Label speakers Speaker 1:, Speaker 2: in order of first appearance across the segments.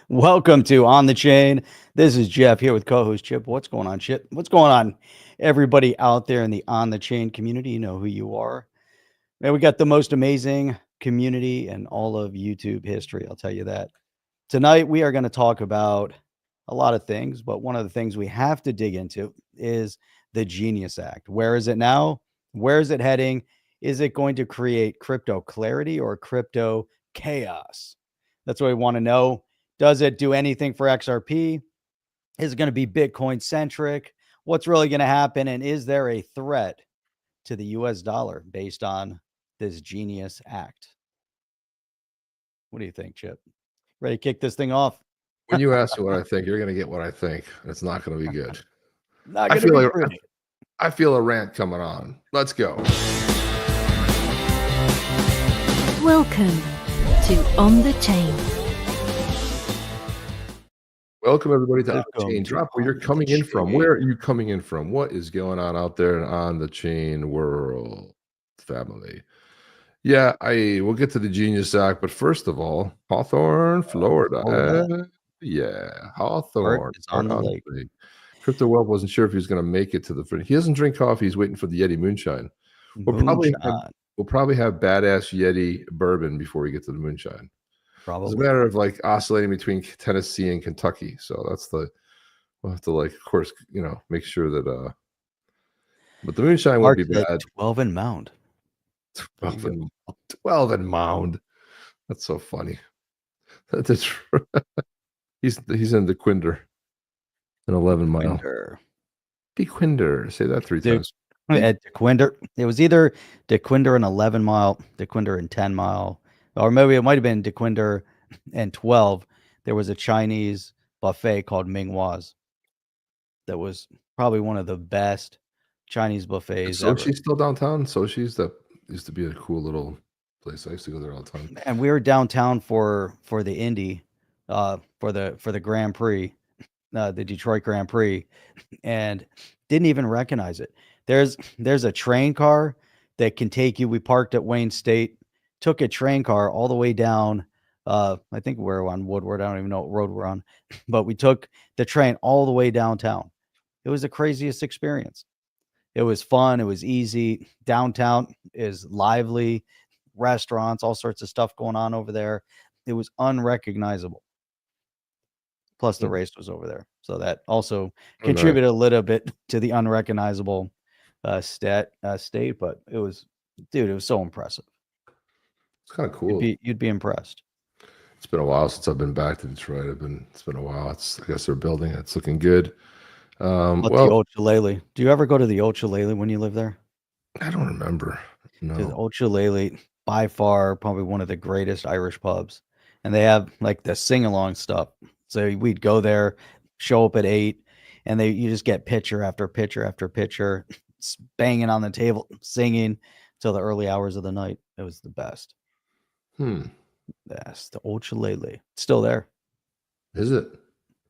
Speaker 1: Welcome to On the Chain. This is Jeff here with co-host Chip. What's going on, Chip? What's going on, everybody out there in the On the Chain community? You know who you are. Man, we got the most amazing community in all of YouTube history. I'll tell you that. Tonight, we are going to talk about a lot of things, but one of the things we have to dig into is the Genius Act. Where is it now? Where is it heading? Is it going to create crypto clarity or crypto chaos? That's what we want to know. Does it do anything for XRP? Is it going to be Bitcoin centric? What's really going to happen? And is there a threat to the US dollar based on this Genius Act? What do you think, Chip? Ready to kick this thing off?
Speaker 2: When you ask me what I think, you're going to get what I think. It's not going to be good.
Speaker 1: Not going to be pretty.
Speaker 2: I feel a rant coming on. Let's go.
Speaker 3: Welcome to On the Chain.
Speaker 2: Welcome, everybody, to On the Chain. Drop where you're coming in from. Where are you coming in from? What is going on out there on the chain world, family? Yeah, we'll get to the Genius Act, but first of all, Hawthorne, Florida. Yeah, Hawthorne.
Speaker 1: It's on the lake.
Speaker 2: Crypto Wealth wasn't sure if he was going to make it to the. He doesn't drink coffee. He's waiting for the Yeti moonshine. We'll probably have Badass Yeti bourbon before we get to the moonshine.
Speaker 1: Probably.
Speaker 2: It's a matter of like oscillating between Tennessee and Kentucky. So that's we'll have to, like, of course, make sure that but the moonshine won't be bad.
Speaker 1: 12 and Mound.
Speaker 2: 12 and Mound. That's so funny. He's in DeQuinder. An 11 mile. DeQuinder. Say that 3 times.
Speaker 1: At DeQuinder. It was either DeQuinder and 11 mile, DeQuinder and 10 mile, or maybe it might have been DeQuinder and 12. There was a Chinese buffet called Ming Hua's that was probably one of the best Chinese buffets ever.
Speaker 2: Sochi's still downtown. Sochi's, that used to be a cool little place. I used to go there all the time.
Speaker 1: And we were downtown for the Indy, for the Grand Prix, the Detroit Grand Prix, and didn't even recognize it. There's a train car that can take you. We parked at Wayne State, took a train car all the way down. I think we're on Woodward. I don't even know what road we're on, but we took the train all the way downtown. It was the craziest experience. It was fun. It was easy. Downtown is lively, restaurants, all sorts of stuff going on over there. It was unrecognizable. Plus the race was over there. So that also contributed a little bit to the unrecognizable state, but it was so impressive.
Speaker 2: It's kind of cool.
Speaker 1: You'd be impressed.
Speaker 2: It's been a while since I've been back to Detroit. It's been a while. I guess they're building it. It's looking good.
Speaker 1: The Ochalele. Do you ever go to the Ochalele when you live there?
Speaker 2: I don't remember. No.
Speaker 1: The Ochalele, by far, probably one of the greatest Irish pubs. And they have like the sing-along stuff. So we'd go there, show up at 8, and you just get pitcher after pitcher after pitcher, banging on the table, singing till the early hours of the night. It was the best. Yes, the Ochalele. It's still there.
Speaker 2: Is it?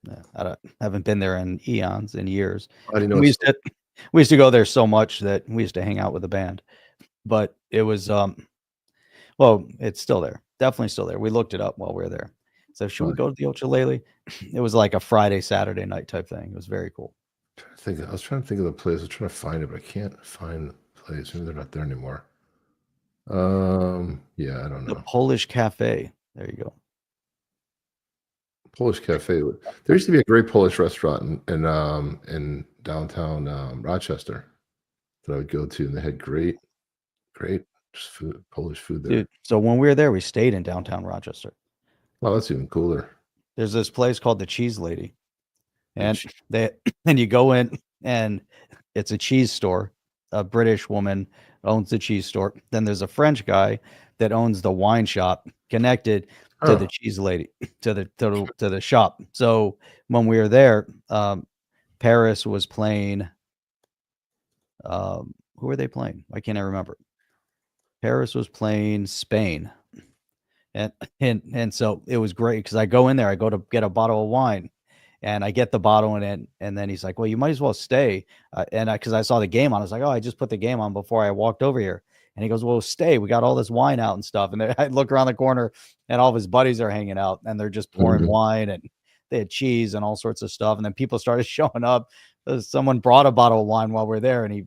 Speaker 1: Yeah, I haven't been there in eons, in years.
Speaker 2: I didn't know.
Speaker 1: We used to go there so much that we used to hang out with the band. But it was it's still there. Definitely still there. We looked it up while we were there. So should we go to the Ochalele? It was like a Friday, Saturday night type thing. It was very cool.
Speaker 2: I was trying to think of the place. I was trying to find it, but I can't find the place. Maybe they're not there anymore. Yeah, I don't know.
Speaker 1: The Polish Cafe. There you go.
Speaker 2: Polish Cafe. There used to be a great Polish restaurant in downtown Rochester that I would go to, and they had great just Polish food there.
Speaker 1: Dude, so when we were there, we stayed in downtown Rochester.
Speaker 2: Oh, that's even cooler.
Speaker 1: There's this place called the Cheese Lady, and you go in, and it's a cheese store. A British woman owns the cheese store. Then there's a French guy that owns the wine shop connected to the Cheese Lady, to the shop. So when we were there, Paris was playing. Who were they playing? Why can't I remember? Paris was playing Spain. And so it was great because I go in there, I go to get a bottle of wine, and I get the bottle and then he's like, well, you might as well stay. And because I saw the game on, I was like, oh, I just put the game on before I walked over here. And he goes, well, stay. We got all this wine out and stuff. And I look around the corner and all of his buddies are hanging out and they're just pouring wine, and they had cheese and all sorts of stuff. And then people started showing up. Someone brought a bottle of wine while we're there. And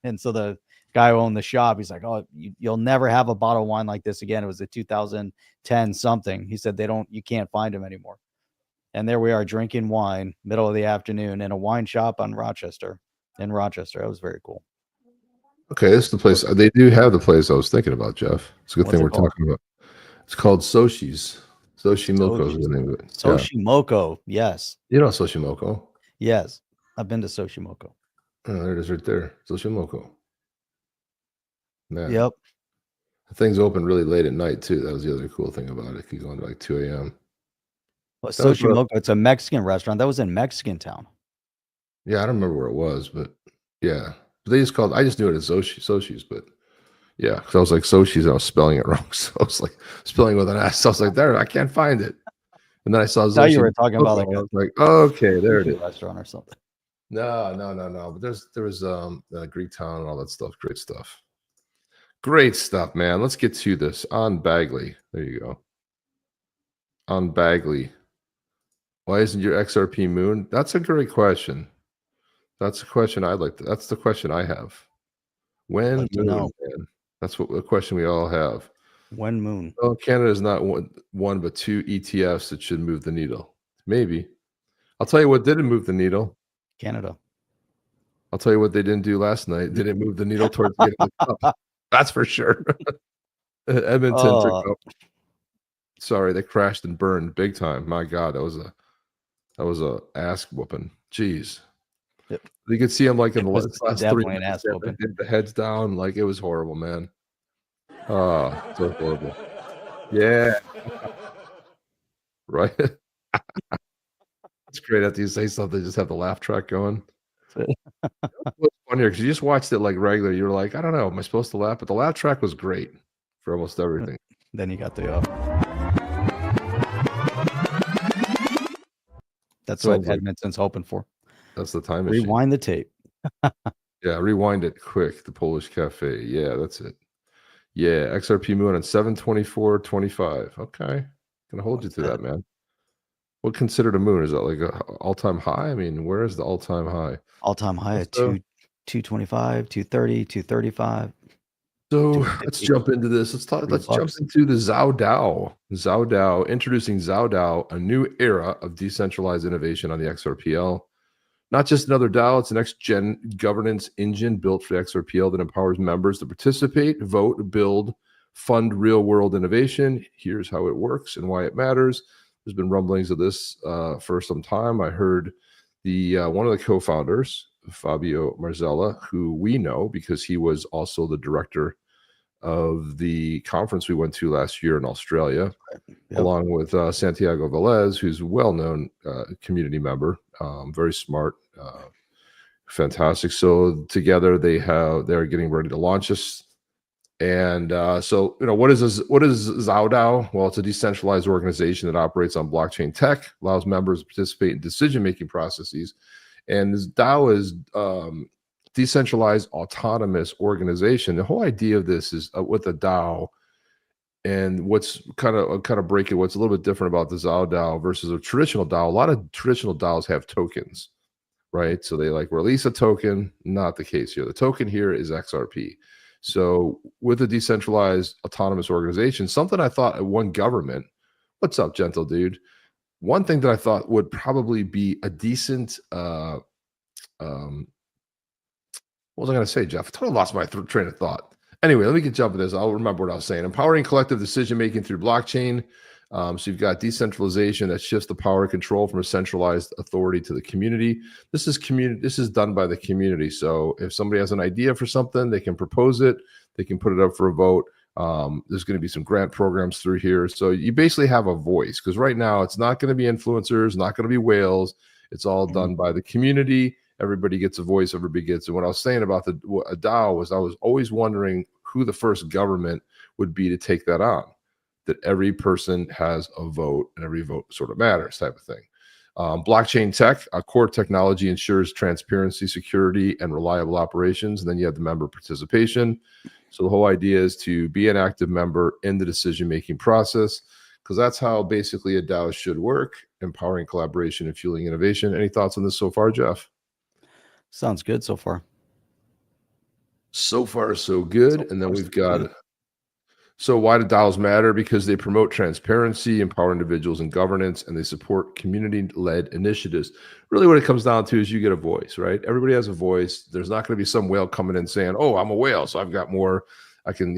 Speaker 1: and so the guy who owned the shop, he's like, oh, you'll never have a bottle of wine like this again. It was a 2010 something. He said, you can't find them anymore. And there we are drinking wine, middle of the afternoon, in a wine shop in Rochester. That was very cool.
Speaker 2: Okay, this is the place. They do have the place I was thinking about, Jeff. It's a good thing we're talking about. It's called Soshi's. Soshimoko is the name of it.
Speaker 1: Soshimoko, yes.
Speaker 2: You know Soshimoko?
Speaker 1: Yes, I've been to Soshimoko.
Speaker 2: Oh, there it is right there. Soshimoko. Man.
Speaker 1: Yep.
Speaker 2: The thing's open really late at night, too. That was the other cool thing about it. It could go on to like 2 a.m.
Speaker 1: Well, Soshimoko, it's a Mexican restaurant. That was in Mexican Town.
Speaker 2: Yeah, I don't remember where it was, but yeah. They just called, I just knew it as Soshi's, but yeah, because I was like Soshi's and I was spelling it wrong. So I was like spelling with an S. So I was like, there, I can't find it. And then I saw
Speaker 1: Zoshi. You were talking about like
Speaker 2: I was like, okay, there it is.
Speaker 1: Restaurant or something.
Speaker 2: No. But there was Greek Town and all that stuff. Great stuff. Great stuff, man. Let's get to this. On Bagley. There you go. On Bagley. Why isn't your XRP moon? That's a great question. That's a question I'd like to. That's the question I have. When moon, man? That's the question we all have.
Speaker 1: When moon?
Speaker 2: Well, Canada is not one but two ETFs that should move the needle. Maybe. I'll tell you what didn't move the needle.
Speaker 1: Canada.
Speaker 2: I'll tell you what they didn't do last night. They didn't move the needle towards the end of the cup. That's for sure. Edmonton took up. Sorry, they crashed and burned big time. My God, that was a ass whooping. Jeez.
Speaker 1: Yep.
Speaker 2: You could see him like in the last 3
Speaker 1: minutes.
Speaker 2: The heads down, like it was horrible, man. Oh, so horrible. Yeah. Right. It's great after you say something, just have the laugh track going. What's fun here, because you just watched it like regular. You were like, I don't know, am I supposed to laugh? But the laugh track was great for almost everything.
Speaker 1: Then you got the that's what Edmonton's hoping for.
Speaker 2: That's the time machine.
Speaker 1: Rewind the tape.
Speaker 2: Yeah, rewind it quick. The Polish Cafe. Yeah, that's it. Yeah, XRP moon on 7/24/25. Okay, gonna hold you to that, man. What considered a moon? Is that like an all-time high? I mean, where is the all-time high?
Speaker 1: All-time high at 225, 230, 235.
Speaker 2: So let's jump into this. Let's jump into the XAO DAO. XAO DAO, introducing XAO DAO, a new era of decentralized innovation on the XRPL. Not just another DAO, it's an next-gen governance engine built for the XRPL that empowers members to participate, vote, build, fund real-world innovation. Here's how it works and why it matters. There's been rumblings of this for some time. I heard one of the co-founders, Fabio Marzella, who we know because he was also the director of the conference we went to last year in Australia, along with Santiago Velez, who's a well-known community member, very smart, fantastic. So together they're getting ready to launch this. And so, what is XAO DAO? Well, it's a decentralized organization that operates on blockchain tech, allows members to participate in decision-making processes. And this DAO is decentralized autonomous organization. The whole idea of this is with a DAO, and what's kind of breaking what's a little bit different about the XAO DAO versus a traditional DAO. A lot of traditional DAOs have tokens, right? So they like release a token. Not the case here. The token here is XRP. So with a decentralized autonomous organization, something I thought at one government, what's up, gentle dude? One thing that I thought would probably be a decent, what was I going to say, Jeff? I totally lost my train of thought. Anyway, let me get jump into this. I'll remember what I was saying. Empowering collective decision-making through blockchain. So you've got decentralization that shifts the power and control from a centralized authority to the community. This is done by the community. So if somebody has an idea for something, they can propose it. They can put it up for a vote. There's going to be some grant programs through here. So you basically have a voice, because right now it's not going to be influencers, not going to be whales. It's all done by the community. Everybody gets a voice. Everybody gets it. What I was saying about a DAO was I was always wondering who the first government would be to take that on. That every person has a vote and every vote sort of matters type of thing. Blockchain tech, a core technology ensures transparency, security, and reliable operations. And then you have the member participation. So the whole idea is to be an active member in the decision-making process, because that's how basically a DAO should work, empowering collaboration and fueling innovation. Any thoughts on this so far, Jeff?
Speaker 1: Sounds good so far.
Speaker 2: So far, so good. And then we've got, so why do DAOs matter? Because they promote transparency, empower individuals in governance, and they support community-led initiatives. Really what it comes down to is you get a voice, right? Everybody has a voice. There's not going to be some whale coming in saying, oh, I'm a whale, so I've got more, I can,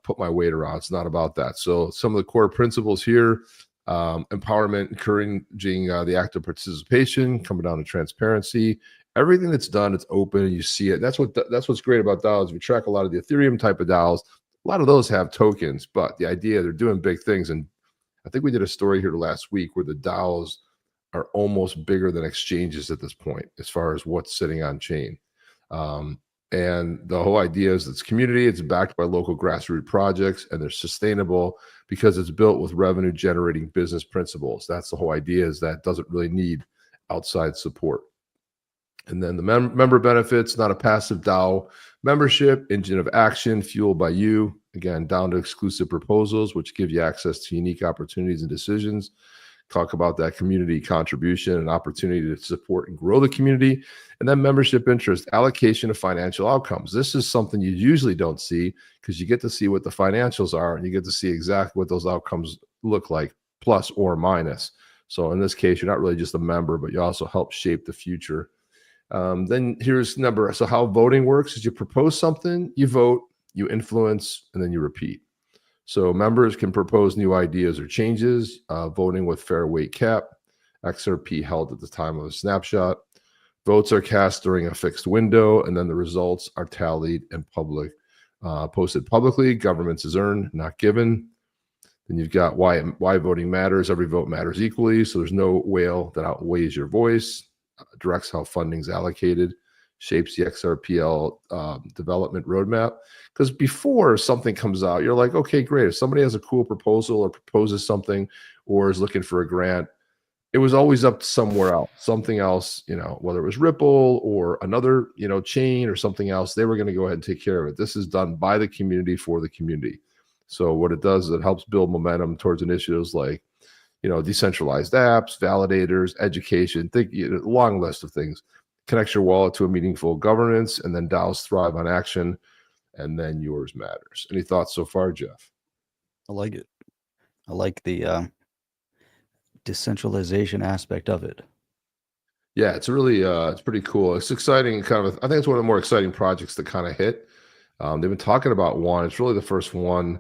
Speaker 2: put my weight around. It's not about that. So some of the core principles here, empowerment, encouraging the active participation, coming down to transparency. Everything that's done, it's open and you see it. That's what's great about DAOs. We track a lot of the Ethereum type of DAOs. A lot of those have tokens, but the idea, they're doing big things. And I think we did a story here last week where the DAOs are almost bigger than exchanges at this point, as far as what's sitting on chain. And the whole idea is it's community, it's backed by local grassroots projects, and they're sustainable because it's built with revenue generating business principles. That's the whole idea, is that it doesn't really need outside support. And then the member benefits, not a passive DAO membership, engine of action fueled by you. Again, down to exclusive proposals, which give you access to unique opportunities and decisions. Talk about that community contribution and opportunity to support and grow the community. And then membership interest, allocation of financial outcomes. This is something you usually don't see, because you get to see what the financials are and you get to see exactly what those outcomes look like, plus or minus. So in this case, you're not really just a member, but you also help shape the future. Then here's number. So how voting works is you propose something, you vote, you influence, and then you repeat. So members can propose new ideas or changes, voting with fair weight cap, XRP held at the time of a snapshot. Votes are cast during a fixed window, and then the results are tallied and posted publicly. Governance is earned, not given. Then you've got why voting matters. Every vote matters equally, so there's no whale that outweighs your voice. Directs how funding is allocated, shapes the XRPL development roadmap. Because before something comes out, you're like, okay, great. If somebody has a cool proposal or proposes something or is looking for a grant, it was always up to somewhere else, something else, whether it was Ripple or another, chain or something else, they were going to go ahead and take care of it. This is done by the community for the community. So what it does is it helps build momentum towards initiatives like, decentralized apps, validators, education, long list of things. Connects your wallet to a meaningful governance, and then DAOs thrive on action, and then yours matters. Any thoughts so far, Jeff?
Speaker 1: I like it. I like the decentralization aspect of it.
Speaker 2: Yeah, it's really, it's pretty cool. It's exciting. I think it's one of the more exciting projects that kind of hit. They've been talking about one. It's really the first one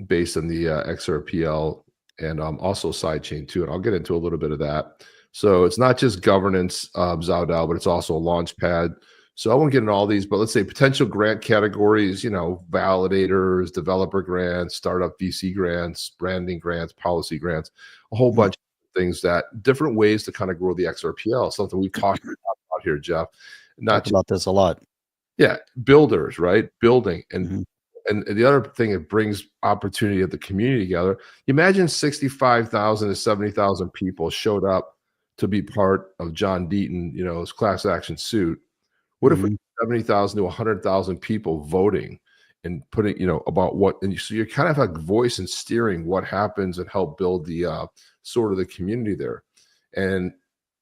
Speaker 2: based on the XRPL. And also sidechain too, and I'll get into a little bit of that. So it's not just governance XAO DAO, but it's also a launch pad. So I won't get into all these, but let's say potential grant categories, validators, developer grants, startup VC grants, branding grants, policy grants, a whole bunch of things, that different ways to kind of grow the XRPL, something we've talked about here, Jeff.
Speaker 1: Talked about this a lot.
Speaker 2: Yeah, builders, right? Building. And the other thing, it brings opportunity of the community together. Imagine 65,000 to 70,000 people showed up to be part of John Deaton, his class action suit. What if we had 70,000 to 100,000 people voting and putting, about what, and so you're kind of like voice and steering what happens and help build the sort of the community there. And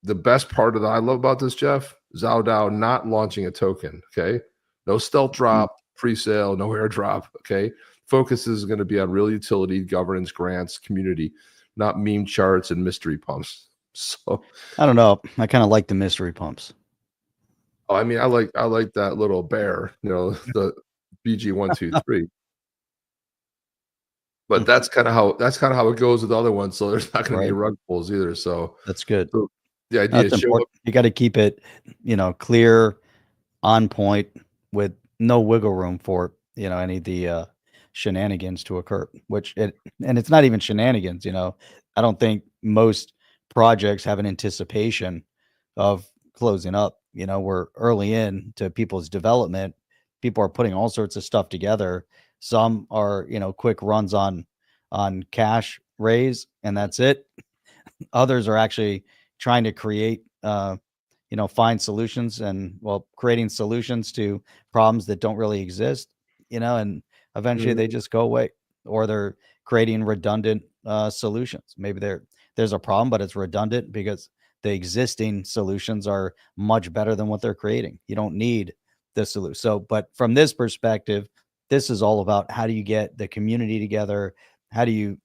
Speaker 2: the best part of that I love about this, Jeff, XAO DAO not launching a token. Okay, no stealth drop. Pre-sale, no airdrop. Okay, focus is going to be on real utility, governance, grants, community, not meme charts and mystery pumps. So
Speaker 1: I don't know. I kind of like the mystery pumps.
Speaker 2: Oh, I mean, I like that little bear, the BG123. But that's kind of how it goes with the other ones. So there's not going to be rug pulls either. So
Speaker 1: that's good.
Speaker 2: So the idea is
Speaker 1: you got to keep it, clear, on point, with no wiggle room for any of the shenanigans to occur. And it's not even shenanigans. I don't think most projects have an anticipation of closing up. We're early in to people's development. People are putting all sorts of stuff together. Some are quick runs on cash raise, and that's it. others are actually trying to create, find solutions and, well, creating solutions to problems that don't really exist, and eventually they just go away, or they're creating redundant solutions. Maybe there's a problem, but it's redundant because the existing solutions are much better than what they're creating. You don't need the solution. So, but from this perspective, this is all about how do you get the community together? How do you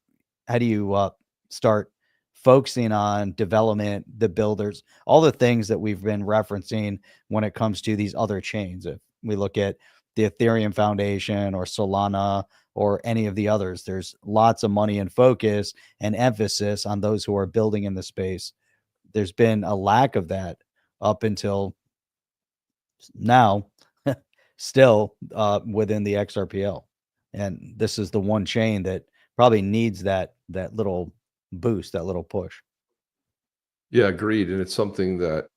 Speaker 1: start focusing on development, the builders, all the things that we've been referencing when it comes to these other chains. If we look at the Ethereum Foundation or Solana or any of the others, there's lots of money and focus and emphasis on those who are building in the space. There's been a lack of that up until now, still within the XRPL. And this is the one chain that probably needs that little boost, that little push.
Speaker 2: Yeah, agreed. And it's something that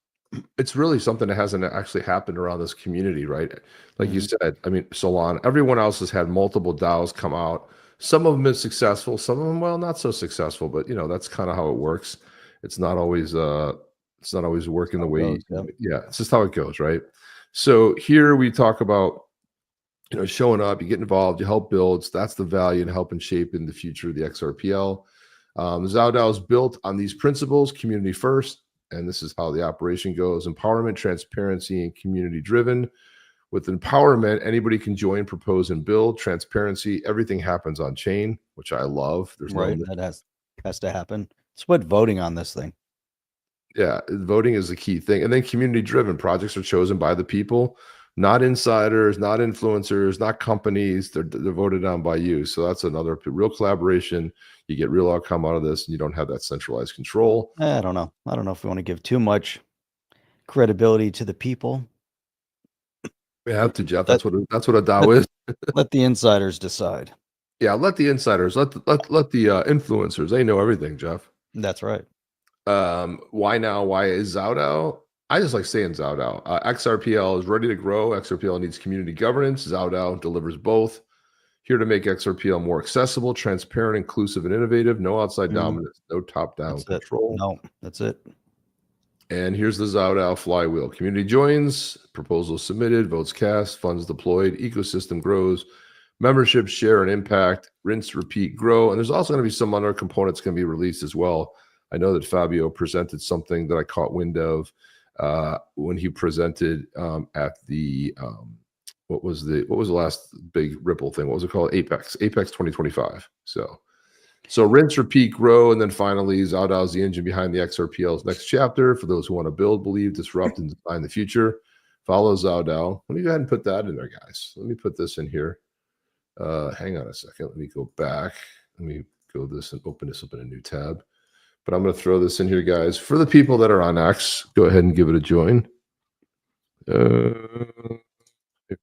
Speaker 2: it's really something that hasn't actually happened around this community, right? Like you said, I mean, Solana, everyone else has had multiple DAOs come out. Some of them been successful, some of them, well, not so successful, but that's kind of how it works. It's not always working the way, yeah, it's just how it goes, right? So here we talk about, showing up, you get involved, you help build. So that's the value in helping shape in the future of the XRPL. XAO DAO is built on these principles: community first, and this is how the operation goes: empowerment, transparency, and community driven. With empowerment, anybody can join, propose, and build. Transparency, everything happens on chain, which I love. There's
Speaker 1: that has to happen. It's what voting on this thing.
Speaker 2: Yeah, voting is the key thing. And then community driven, projects are chosen by the people, not insiders, not influencers, not companies. They're voted on by you. So that's another real collaboration. You get real outcome out of this, and you don't have that centralized control.
Speaker 1: I don't know if we want to give too much credibility to the people.
Speaker 2: We have to, Jeff. That's what a DAO is.
Speaker 1: Let the insiders decide.
Speaker 2: Yeah, let the insiders, let the influencers. They know everything, Jeff.
Speaker 1: That's right.
Speaker 2: Why now? Why is XAO DAO? I just like saying XAO DAO. XRPL is ready to grow. XRPL needs community governance. XAO DAO delivers both. Here to make XRPL more accessible, transparent, inclusive, and innovative. No outside dominance, no top-down control.
Speaker 1: No, that's it.
Speaker 2: And here's the XAO DAO flywheel. Community joins, proposals submitted, votes cast, funds deployed, ecosystem grows, membership share and impact, rinse, repeat, grow. And there's also going to be some other components going to be released as well. I know that Fabio presented something that I caught wind of when he presented at the what was the last big Ripple thing? What was it called? Apex 2025. So rinse, repeat, grow, and then finally, XAO DAO is the engine behind the XRPL's next chapter. For those who want to build, believe, disrupt, and define the future, follow XAO DAO. Let me go ahead and put that in there, guys. Let me put this in here. Hang on a second. Let me go back. Let me go this and open this up in a new tab. But I'm going to throw this in here, guys. For the people that are on X, go ahead and give it a join. Here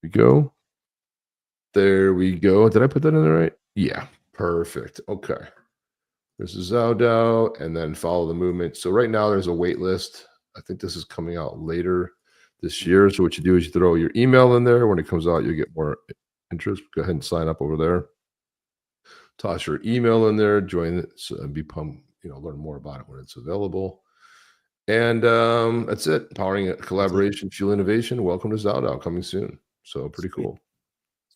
Speaker 2: we go. There we go. Did I put that in there right? Yeah, perfect. Okay. This is XAO DAO, and then follow the movement. So right now there's a wait list. I think this is coming out later this year. So what you do is you throw your email in there. When it comes out, you get more interest. Go ahead and sign up over there. Toss your email in there. Join it. So be pumped. Learn more about it when it's available. And that's it. Powering collaboration, fuel innovation. Welcome to XAO DAO, coming soon. So pretty cool.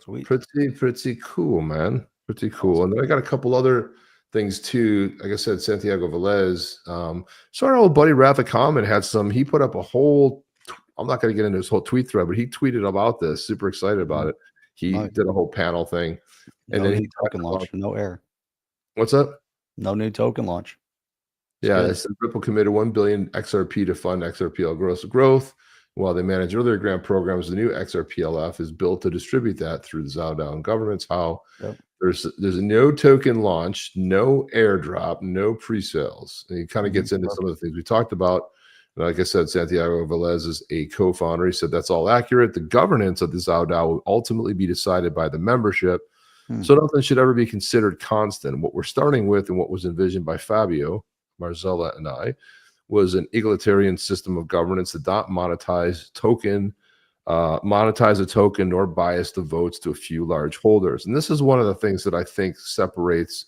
Speaker 1: Sweet.
Speaker 2: Pretty cool, man. Pretty cool. And then I got a couple other things too. Like I said, Santiago Velez. So our old buddy Ratha Common had he put up a whole, I'm not going to get into his whole tweet thread, but he tweeted about this, super excited about it. He did a whole panel thing. And then he
Speaker 1: token launch, no error.
Speaker 2: What's up?
Speaker 1: No new token launch.
Speaker 2: Yeah, Ripple committed 1 billion XRP to fund XRPL growth. While they manage earlier grant programs, the new XRPLF is built to distribute that through the XAO DAO and governments. There's no token launch, no airdrop, no pre-sales. And he kind of gets into some of the things we talked about. And like I said, Santiago Velez is a co-founder. He said that's all accurate. The governance of the XAO DAO will ultimately be decided by the membership. So nothing should ever be considered constant. What we're starting with and what was envisioned by Fabio, Marzella, and I was an egalitarian system of governance that not monetize a token nor bias the votes to a few large holders. And this is one of the things that I think separates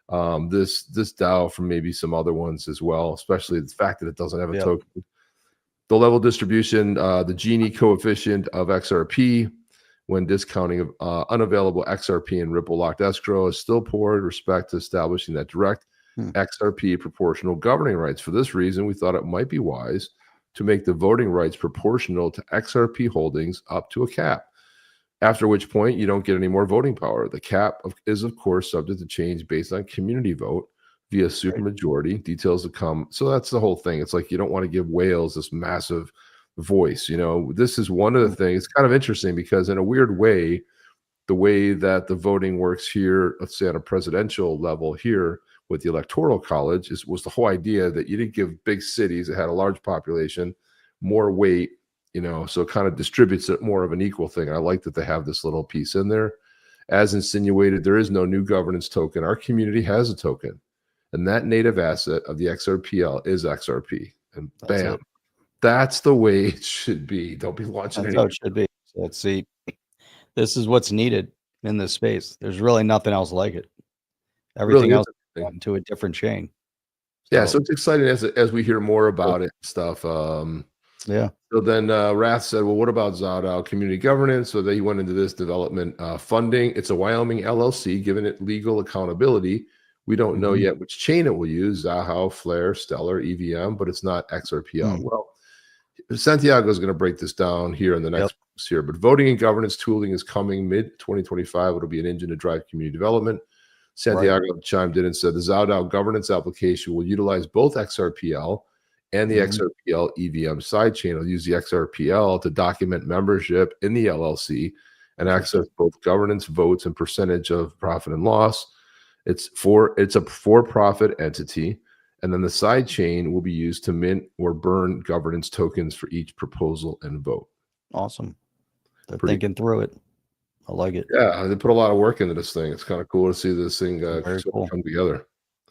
Speaker 2: this DAO from maybe some other ones as well, especially the fact that it doesn't have a token. The level distribution, the Gini coefficient of XRP when discounting of unavailable XRP and Ripple locked escrow is still poor in respect to establishing that direct XRP proportional governing rights. For this reason, we thought it might be wise to make the voting rights proportional to XRP holdings up to a cap, after which point you don't get any more voting power. The cap is, of course, subject to change based on community vote via supermajority. Details to come. So that's the whole thing. It's like you don't want to give whales this massive voice. You know, this is one of the things. It's kind of interesting because in a weird way, the way that the voting works here, let's say on a presidential level here with the electoral college, was the whole idea that you didn't give big cities that had a large population more weight, you know, so it kind of distributes it more of an equal thing. I like that they have this little piece in there. As insinuated, there is no new governance token. Our community has a token, and that native asset of the XRPL is XRP. And bam, that's the way it should be. Don't be launching
Speaker 1: That's how it should be. So let's see. This is what's needed in this space. There's really nothing else like it. Everything else is going to a different chain.
Speaker 2: Yeah, so it's exciting as we hear more about it and stuff.
Speaker 1: Yeah.
Speaker 2: So then Rath said, well, what about XAO DAO community governance? So they went into this development funding. It's a Wyoming LLC, giving it legal accountability. We don't know yet which chain it will use, Zaho, Flare, Stellar, EVM, but it's not XRPL. Well, Santiago is going to break this down here in the next post here. But voting and governance tooling is coming mid-2025. It'll be an engine to drive community development. Santiago chimed in and said the XAO DAO governance application will utilize both XRPL and the XRPL EVM sidechain. It'll use the XRPL to document membership in the LLC and access both governance votes and percentage of profit and loss. It's a for-profit entity, and then the sidechain will be used to mint or burn governance tokens for each proposal and vote.
Speaker 1: Awesome. They're thinking through it. I like it.
Speaker 2: Yeah, they put a lot of work into this thing. It's kind of cool to see this thing come together.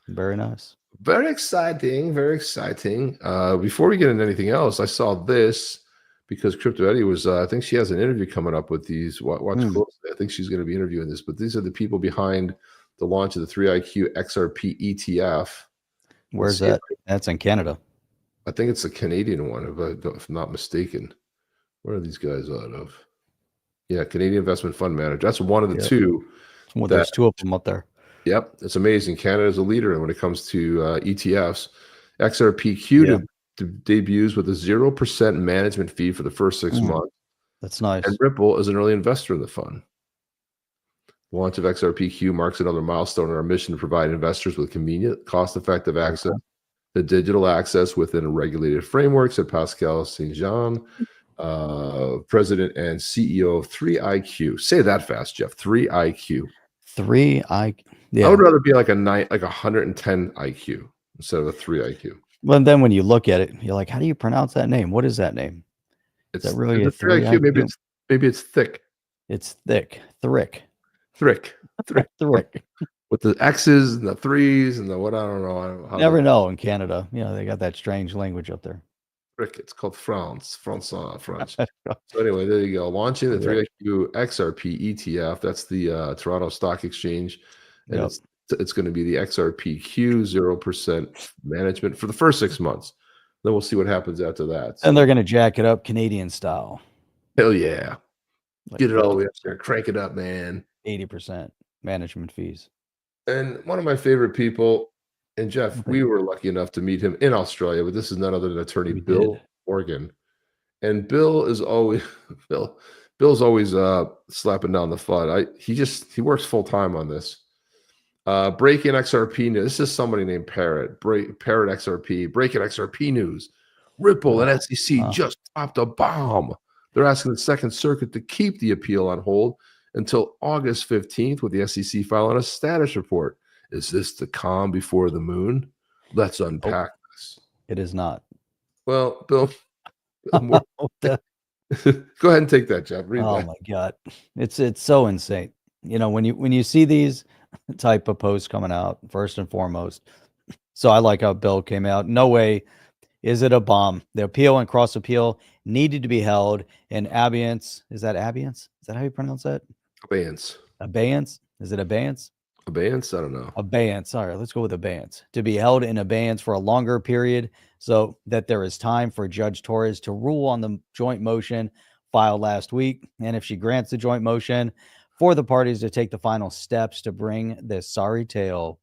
Speaker 1: Very nice.
Speaker 2: Very exciting. Very exciting. Before we get into anything else, I saw this because Crypto Eddie was, I think she has an interview coming up with these. Watch closely. I think she's going to be interviewing this, but these are the people behind the launch of the 3IQ XRP ETF.
Speaker 1: Where's that? That's in Canada.
Speaker 2: I think it's a Canadian one, if I'm not mistaken. Where are these guys out of? Yeah, Canadian Investment Fund Manager. That's one of the two.
Speaker 1: Well, there's two of them up there.
Speaker 2: Yep, it's amazing. Canada is a leader when it comes to ETFs. XRPQ debuts with a 0% management fee for the first 6 months.
Speaker 1: That's nice.
Speaker 2: And Ripple is an early investor in the fund. The launch of XRPQ marks another milestone in our mission to provide investors with convenient, cost-effective access to digital access within a regulated framework, said Pascal Saint-Jean, president and CEO of 3IQ. Say that fast, Jeff. 3IQ.
Speaker 1: 3IQ. Yeah.
Speaker 2: I would rather be like a 110 IQ instead of a 3IQ.
Speaker 1: Well, then when you look at it, you're like, how do you pronounce that name? What is that name?
Speaker 2: It's
Speaker 1: is that really
Speaker 2: a 3IQ. Maybe it's thick.
Speaker 1: It's thick. Thrick.
Speaker 2: With the X's and the threes and the what, I don't know.
Speaker 1: Never know in Canada. You know, they got that strange language up there.
Speaker 2: It's called French. So anyway, there you go. Launching the 3IQ XRP ETF. That's the Toronto Stock Exchange. And it's going to be the XRPQ 0% management for the first 6 months. Then we'll see what happens after that.
Speaker 1: And they're going to jack it up Canadian style.
Speaker 2: Hell yeah. Get it all the way up there. Crank it up, man.
Speaker 1: 80% management fees.
Speaker 2: And one of my favorite people, and Jeff, we were lucky enough to meet him in Australia, but this is none other than attorney Bill Morgan. And Bill is always Bill's always slapping down the FUD. He works full time on this. Breaking XRP news. This is somebody named Parrot. Parrot XRP. Breaking XRP news. Ripple and SEC just dropped a bomb. They're asking the Second Circuit to keep the appeal on hold until August 15th, with the SEC filing a status report. Is this the calm before the moon? Let's unpack this.
Speaker 1: It is not.
Speaker 2: Well, Bill, go ahead and take that, Jeff. Read that.
Speaker 1: My God, it's so insane. You know, when you see these type of posts coming out, first and foremost. So I like how Bill came out. No way is it a bomb. The appeal and cross appeal needed to be held in abeyance. Is that abeyance? Is that how you pronounce that?
Speaker 2: Abeyance.
Speaker 1: Abeyance? Is it abeyance?
Speaker 2: Abeyance? I don't know.
Speaker 1: Abeyance. All right, let's go with abeyance. To be held in abeyance for a longer period so that there is time for Judge Torres to rule on the joint motion filed last week. And if she grants the joint motion, for the parties to take the final steps to bring this sorry tale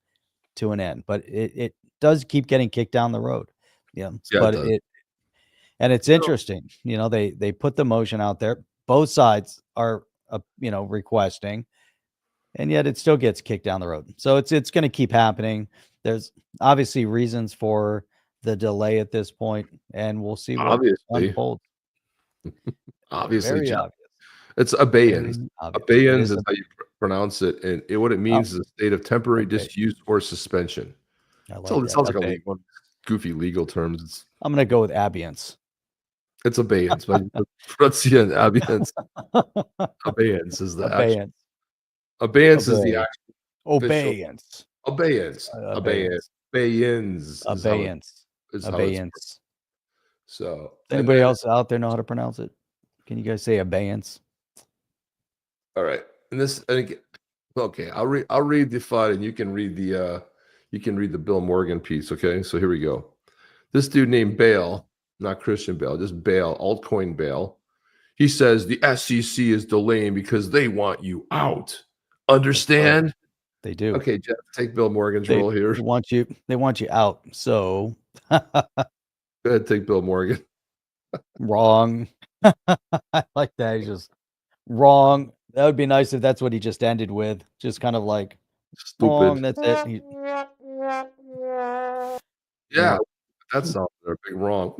Speaker 1: to an end. But it does keep getting kicked down the road. Yeah, but it's interesting. You know, they put the motion out there. Both sides are, requesting. And yet it still gets kicked down the road. So it's going to keep happening. There's obviously reasons for the delay at this point, and we'll see what unfolds.
Speaker 2: Obviously,
Speaker 1: Very obvious.
Speaker 2: It's abeyance. Abeyance is how you pronounce it, and what it means is a state of temporary disuse or suspension. It sounds like one goofy legal terms.
Speaker 1: I'm going to go with abeyance.
Speaker 2: It's abeyance, but pronunciation abeyance. Abeyance is the
Speaker 1: abeyance.
Speaker 2: Abeyance is the actual
Speaker 1: abeyance.
Speaker 2: Abeyance. So
Speaker 1: anybody else out there know how to pronounce it? Can you guys say abeyance?
Speaker 2: All right. And okay, I'll read the FUD and you can read the Bill Morgan piece, okay? So here we go. This dude named Bale, not Christian Bale, just Bale, altcoin Bale. He says the SEC is delaying because they want you out. Understand?
Speaker 1: They do.
Speaker 2: Okay, Jeff, take Bill Morgan's role here.
Speaker 1: They want you out. So
Speaker 2: go ahead, take Bill Morgan.
Speaker 1: Wrong. I like that. He's just wrong. That would be nice if that's what he just ended with. Just kind of like
Speaker 2: stupid.
Speaker 1: Wrong, that's it.
Speaker 2: Yeah, that sounds a big wrong.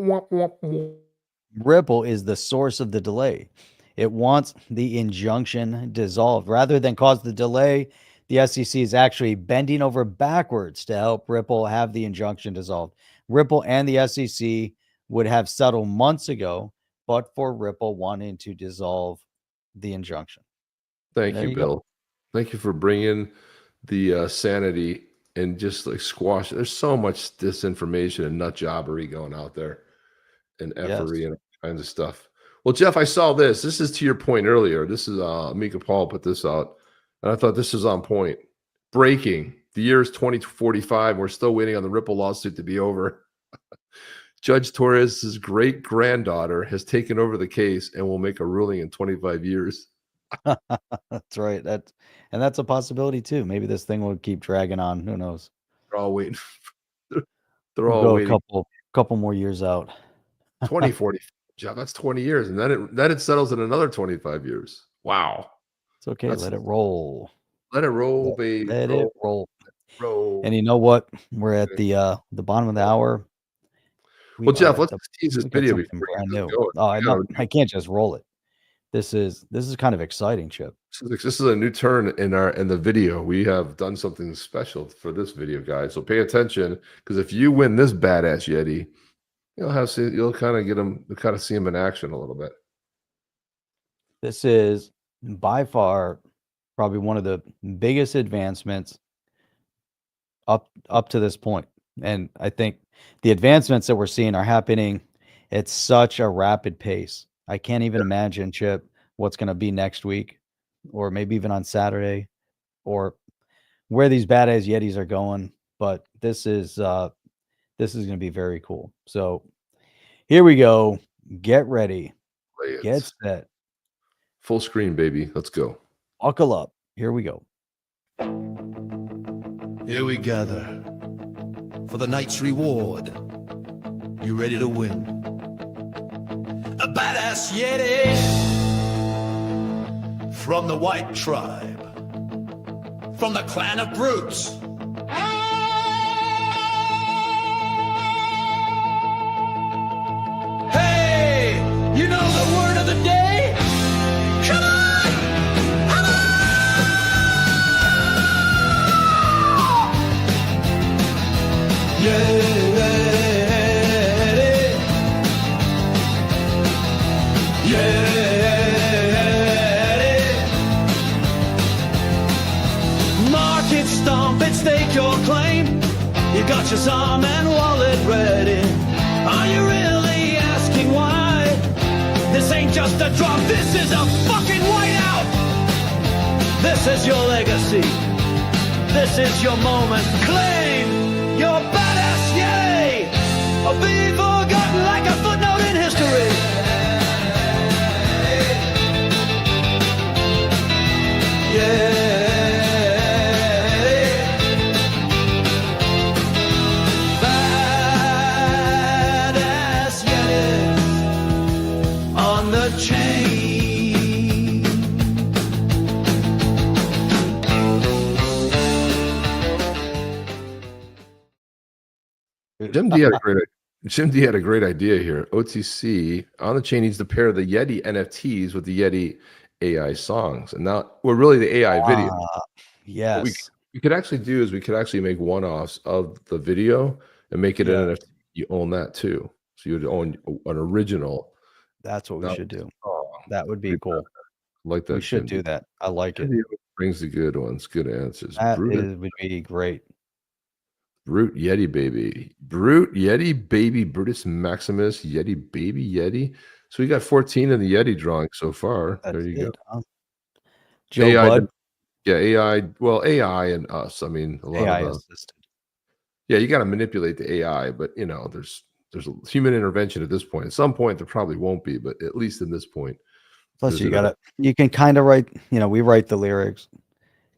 Speaker 1: Ripple is the source of the delay. It wants the injunction dissolved. Rather than cause the delay, the SEC is actually bending over backwards to help Ripple have the injunction dissolved. Ripple and the SEC would have settled months ago, but for Ripple wanting to dissolve the injunction.
Speaker 2: Thank you, Bill. Thank you for bringing the sanity and just like squash. There's so much disinformation and nut jobbery going out there and effery and all kinds of stuff. Well, Jeff, I saw this. This is to your point earlier. This is Mika Paul put this out, and I thought this is on point. Breaking. The year is 2045. We're still waiting on the Ripple lawsuit to be over. Judge Torres' great-granddaughter has taken over the case and will make a ruling in 25 years.
Speaker 1: That's right. That's a possibility too. Maybe this thing will keep dragging on. Who knows?
Speaker 2: They're all waiting.
Speaker 1: We'll waiting. A couple more years out.
Speaker 2: 2040. Jeff, that's 20 years, and then it settles in another 25 years. Wow.
Speaker 1: It's okay. Let it roll.
Speaker 2: Let it roll, baby.
Speaker 1: Let it roll. And you know what? We're at the bottom of the hour.
Speaker 2: Well, Jeff, let's tease this video before
Speaker 1: brand new. I can't just roll it. This is kind of exciting, Chip.
Speaker 2: This is a new turn in the video. We have done something special for this video, guys. So pay attention, because if you win this badass Yeti, you'll kind of get them, kind of see him in action a little bit.
Speaker 1: This is by far probably one of the biggest advancements up to this point. And I think the advancements that we're seeing are happening at such a rapid pace. I can't even imagine, Chip, what's going to be next week, or maybe even on Saturday, or where these badass Yetis are going. But this is going to be very cool. So here we go. Get ready. Get set.
Speaker 2: Full screen, baby. Let's go.
Speaker 1: Buckle up. Here we go.
Speaker 4: Here we gather for the night's reward. You ready to win? A badass Yeti from the white tribe, from the clan of brutes. Hey, you know the word of the day? Come on! Come on! Yeah! Stake your claim. You got your Psalm and wallet ready. Are you really asking why? This ain't just a drop, this is a fucking whiteout. This is your legacy. This is your moment. Claim your badass yay, or be forgotten like a footnote in history. Yeah. Badass Yetis on the chain.
Speaker 2: Jim D had a great idea here. OTC on the chain needs to pair the Yeti NFTs with the Yeti AI songs, and now we're really the AI video.
Speaker 1: Yes.
Speaker 2: What we could actually do is we could actually make one-offs of the video and make it an NFT. You own that too, so you would own an original.
Speaker 1: That's what we should do. That would be cool.
Speaker 2: Like that.
Speaker 1: We should do that. I like it.
Speaker 2: Brings the good ones, good answers.
Speaker 1: That would be great.
Speaker 2: Brute Yeti baby. Brute Yeti baby. Brutus Maximus Yeti baby Yeti. So we got 14 in the Yeti drawing so far.
Speaker 1: That's
Speaker 2: there you go.
Speaker 1: Huh? Joe
Speaker 2: AI,
Speaker 1: Bud.
Speaker 2: Yeah, AI. Well, AI and us. I mean, a lot
Speaker 1: AI
Speaker 2: of
Speaker 1: assisted.
Speaker 2: Yeah, you got to manipulate the AI, but you know, there's a human intervention at this point. At some point, there probably won't be, but at least in this point.
Speaker 1: Plus, you can kind of write. We write the lyrics,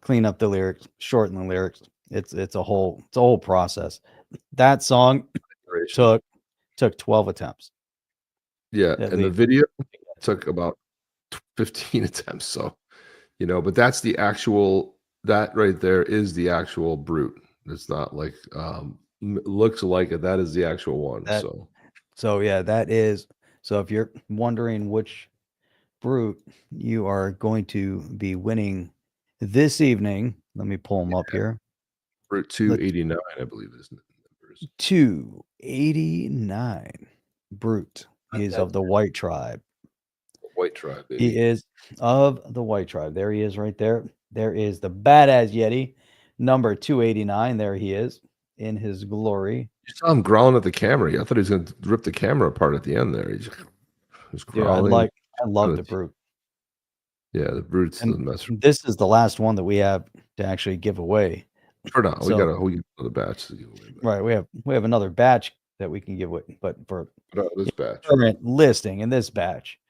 Speaker 1: clean up the lyrics, shorten the lyrics. It's a whole process. That song took 12 attempts.
Speaker 2: Yeah, and the video took about 15 attempts. So, but that's the actual. That right there is the actual brute. It's not like looks like it. That is the actual one.
Speaker 1: So yeah, that is. So if you're wondering which brute you are going to be winning this evening, let me pull them up here.
Speaker 2: Brute 289, I believe is
Speaker 1: 289. Brute. He is of the White Tribe.
Speaker 2: White Tribe. Baby.
Speaker 1: He is of the White Tribe. There he is, right there. There is the Badass Yeti, number 289. There he is in his glory.
Speaker 2: You saw him growling at the camera. I thought he was going to rip the camera apart at the end there. He's growling.
Speaker 1: I love the brute.
Speaker 2: Yeah, the brute's the mess.
Speaker 1: This is the last one that we have to actually give away.
Speaker 2: For now, we got another batch to give away.
Speaker 1: Right, we have another batch that we can give away, but for
Speaker 2: this batch
Speaker 1: current listing in this batch,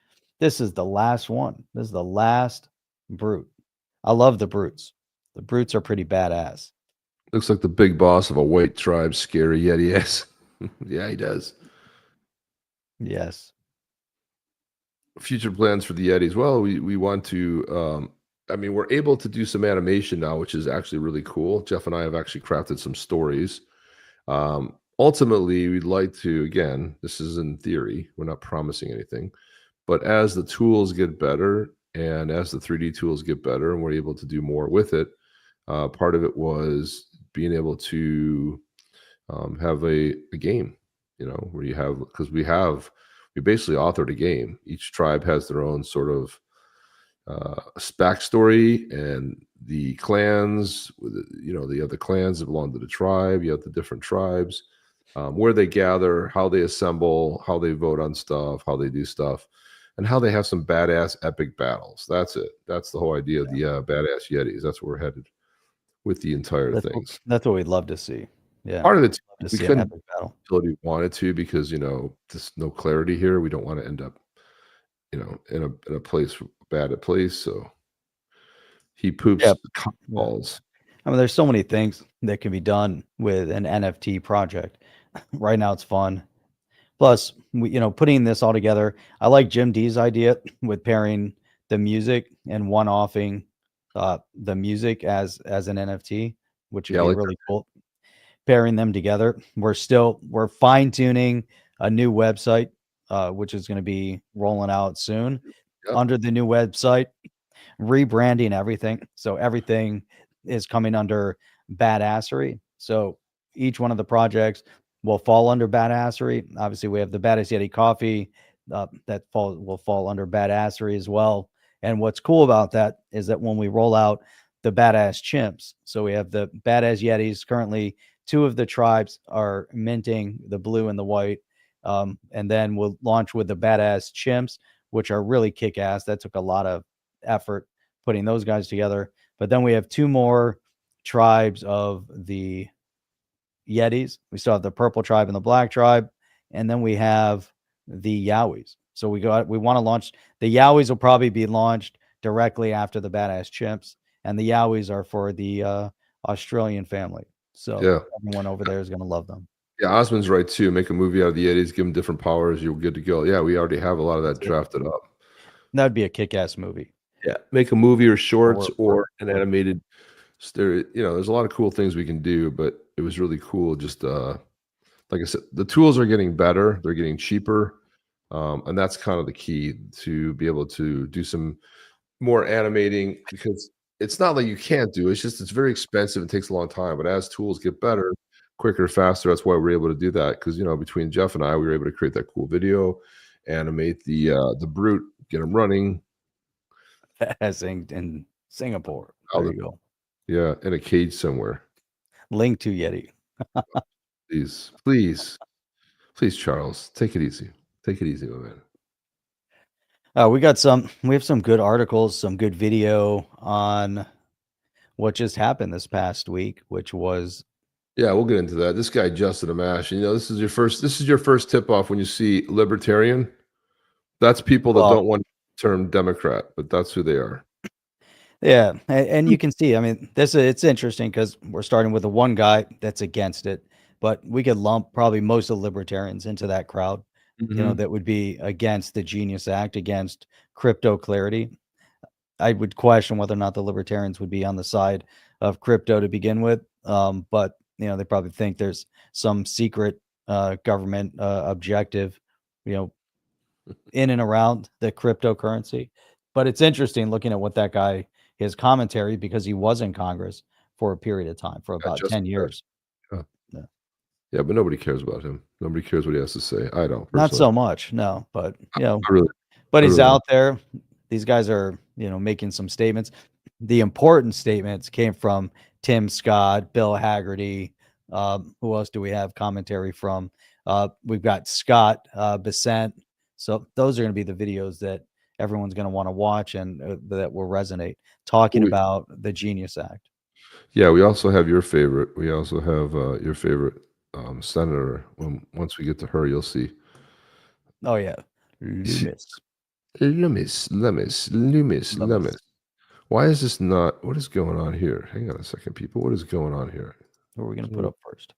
Speaker 1: this is the last one. This is the last brute. I love the brutes. The brutes are pretty badass.
Speaker 2: Looks like the big boss of a White Tribe, scary Yeti. Yes, yeah, he does.
Speaker 1: Yes.
Speaker 2: Future plans for the Yetis. Well, we want to. We're able to do some animation now, which is actually really cool. Jeff and I have actually crafted some stories. Ultimately, we'd like to, again, this is in theory, we're not promising anything, but as the tools get better and as the 3D tools get better and we're able to do more with it, part of it was being able to have a game, where you have, because we basically authored a game. Each tribe has their own sort of backstory, and the clans, you have the clans that belong to the tribe, you have the different tribes, where they gather, how they assemble, how they vote on stuff, how they do stuff, and how they have some badass epic battles. That's it. That's the whole idea of the Badass Yetis. That's where we're headed with the entire things.
Speaker 1: That's what we'd love to see. Yeah,
Speaker 2: part of it we couldn't
Speaker 1: epic battle
Speaker 2: until we wanted to, because there's no clarity here. We don't want to end up in a place, bad at place. So he poops balls.
Speaker 1: There's so many things that can be done with an NFT project. Right now it's fun. Plus, putting this all together, I like Jim D's idea with pairing the music and one-offing the music as an NFT, which would be really cool. Pairing them together. We're fine-tuning a new website, which is going to be rolling out soon. Under the new website, rebranding everything. So everything is coming under Badassery. So each one of the projects will fall under Badassery. Obviously, we have the Badass Yeti Coffee that will fall under Badassery as well. And what's cool about that is that when we roll out the Badass Chimps, so we have the Badass Yetis. Currently, 2 of the tribes are minting the blue and the white. And then we'll launch with the Badass Chimps, which are really kick-ass. That took a lot of effort putting those guys together. But then we have 2 more tribes of the Yetis. We still have the purple tribe and the black tribe, and then we have the Yowies. So we want to launch the Yowies will probably be launched directly after the Badass Chimps, and the Yowies are for the Australian family. So everyone over there is going to love them.
Speaker 2: Yeah, Osmond's right too. Make a movie out of the Yetis, give them different powers, you're good to go. Yeah, we already have a lot of that drafted up.
Speaker 1: That would be a kick-ass movie.
Speaker 2: Yeah, make a movie or shorts or an animated. There, there's a lot of cool things we can do, but it was really cool. Just like I said, the tools are getting better; they're getting cheaper, and that's kind of the key to be able to do some more animating, because it's not like you can't do it. It's just it's very expensive and takes a long time. But as tools get better, quicker, faster, that's why we're able to do that. Because between Jeff and I, we were able to create that cool video, animate the brute, get them running.
Speaker 1: As in Singapore. There you go.
Speaker 2: Yeah, in a cage somewhere.
Speaker 1: Link to Yeti.
Speaker 2: Please, Charles, take it easy. Take it easy, my man.
Speaker 1: We have some good articles, some good video on what just happened this past week, which was.
Speaker 2: Yeah, we'll get into that. This guy Justin Amash, this is your first tip off when you see libertarian. That's people that don't want the term Democrat, but that's who they are.
Speaker 1: Yeah, and you can see, I mean, it's interesting because we're starting with the one guy that's against it, but we could lump probably most of the libertarians into that crowd, that would be against the Genius Act, against crypto clarity. I would question whether or not the libertarians would be on the side of crypto to begin with, but they probably think there's some secret government objective, in and around the cryptocurrency. But it's interesting looking at what that guy, his commentary, because he was in Congress for a period of time, for about 10 years.
Speaker 2: Yeah, but nobody cares about him. Nobody cares what he has to say. I don't. Personally.
Speaker 1: Not so much, no. But he's out there. These guys are, making some statements. The important statements came from Tim Scott, Bill Haggerty. Who else do we have commentary from? We've got Scott Bessent. So those are going to be the videos that everyone's going to want to watch and that will resonate, talking about the Genius Act.
Speaker 2: Yeah, we also have your favorite. We also have your favorite senator. Once we get to her, you'll see.
Speaker 1: Oh, yeah.
Speaker 2: Loomis. Why is this not? What is going on here? Hang on a second, people. What is going on here?
Speaker 1: What are we going to put up first?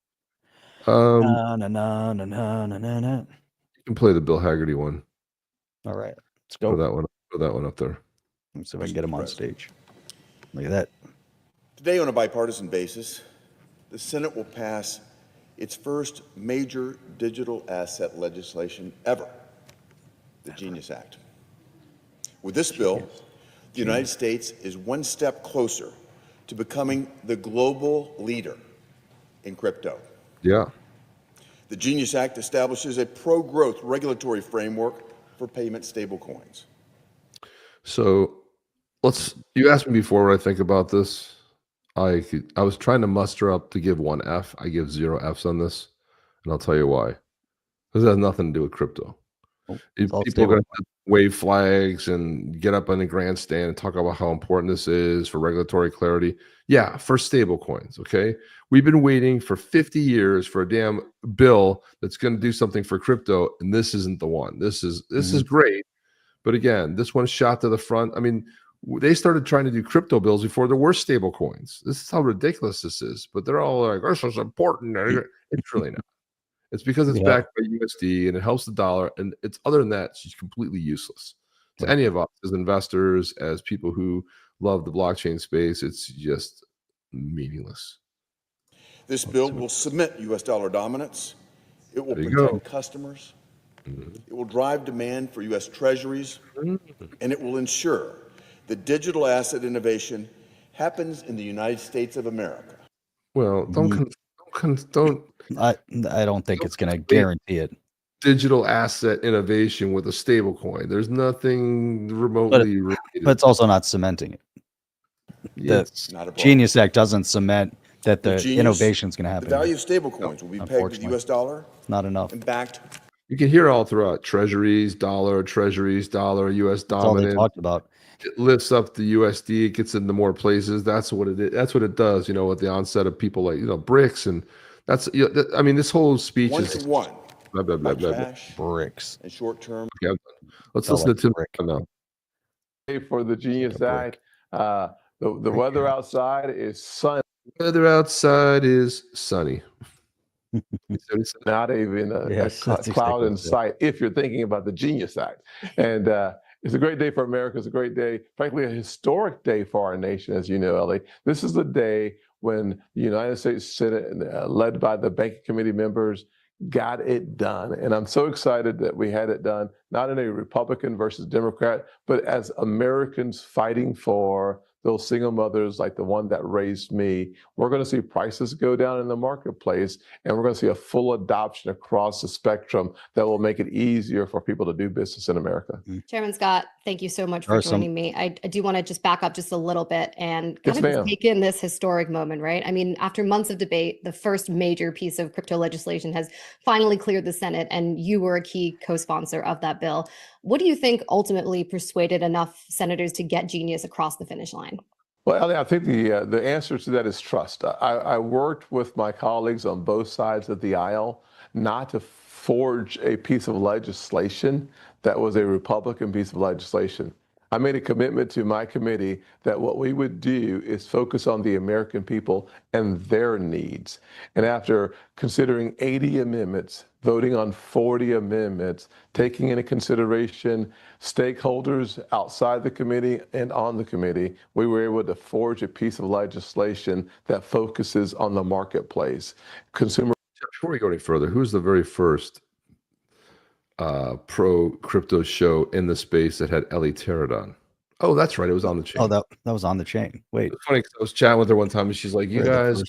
Speaker 2: You can play the Bill Haggerty one.
Speaker 1: All right. Let's go.
Speaker 2: Throw that one up there.
Speaker 1: Let's see if I can get him on stage. Look at that.
Speaker 5: Today, on a bipartisan basis, the Senate will pass its first major digital asset legislation ever, the Genius Act. With this bill, the United States is one step closer to becoming the global leader in crypto.
Speaker 2: Yeah.
Speaker 5: The Genius Act establishes a pro-growth regulatory framework for payment stablecoins. So
Speaker 2: you asked me before what I think about this. I was trying to muster up to give one F. I give 0 Fs on this, and I'll tell you why. Because it has nothing to do with crypto. People are going to wave flags and get up on the grandstand and talk about how important this is for regulatory clarity. Yeah, for stable coins, okay? We've been waiting for 50 years for a damn bill that's going to do something for crypto, and this isn't the one. This is great. But again, this one's shot to the front. I mean, they started trying to do crypto bills before there were stable coins. This is how ridiculous this is. But they're all like, this is important. It's really not. It's because it's backed by USD and it helps the dollar. And it's other than that, it's just completely useless to any of us as investors, as people who love the blockchain space. It's just meaningless.
Speaker 5: This bill will cement U.S. dollar dominance. It will protect customers. It will drive demand for U.S. treasuries. And it will ensure that digital asset innovation happens in the United States of America.
Speaker 2: Well,
Speaker 1: I don't think it's going to guarantee it.
Speaker 2: Digital asset innovation with a stable coin. There's nothing remotely related.
Speaker 1: But it's also not cementing it. The Genius Act doesn't cement that the innovation is going to happen.
Speaker 5: The value of stable coins will be pegged to the U.S. dollar.
Speaker 1: Not enough.
Speaker 5: And backed
Speaker 2: You can hear all throughout treasuries, dollar, US
Speaker 1: That's all they
Speaker 2: dominant.
Speaker 1: talked about.
Speaker 2: It lifts up the USD, it gets into more places. That's what it is. That's what it does, you know, with the onset of people like, you know, BRICS. And that's, you know, I mean, this whole speech is
Speaker 5: One-to-one
Speaker 2: blah, blah, blah,
Speaker 5: by
Speaker 2: blah, blah.
Speaker 5: cash
Speaker 1: Bricks.
Speaker 5: and short-term.
Speaker 2: Okay, I'm done. Let's
Speaker 1: Felt
Speaker 2: listen
Speaker 1: like
Speaker 2: to Tim
Speaker 1: brick.
Speaker 2: now.
Speaker 6: For the Genius
Speaker 1: brick.
Speaker 6: Act. The weather outside is sunny.
Speaker 2: Weather outside is sunny.
Speaker 6: Not even
Speaker 1: Yes,
Speaker 6: a
Speaker 1: that's
Speaker 6: cloud
Speaker 1: exactly
Speaker 6: in
Speaker 1: what I said.
Speaker 6: sight if you're thinking about the Genius Act. And it's a great day for America. It's a great day, frankly, a historic day for our nation, as you know, Ellie. This is the day when the United States Senate, led by the Banking Committee members, got it done. And I'm so excited that we had it done, not in a Republican versus Democrat, but as Americans fighting for those single mothers like the one that raised me. We're going to see prices go down in the marketplace, and we're going to see a full adoption across the spectrum that will make it easier for people to do business in America.
Speaker 7: Chairman Scott, thank you so much for joining me. I do want to just back up just a little bit and kind of just take in this historic moment, right? I mean, after months of debate, the first major piece of crypto legislation has finally cleared the Senate, and you were a key co-sponsor of that bill. What do you think ultimately persuaded enough senators to get Genius across the finish line?
Speaker 6: Well, Ellie, I think the answer to that is trust. I worked with my colleagues on both sides of the aisle not to forge a piece of legislation that was a Republican piece of legislation. I made a commitment to my committee that what we would do is focus on the American people and their needs. And after considering 80 amendments, voting on 40 amendments, taking into consideration stakeholders outside the committee and on the committee, we were able to forge a piece of legislation that focuses on the marketplace.
Speaker 2: Before we go any further, who's the very first pro crypto show in the space that had Ellie Terradon? Oh, that's right. It was on the chain.
Speaker 1: Oh, that was on the chain. Wait,
Speaker 2: it's funny because I was chatting with her one time and she's like, you guys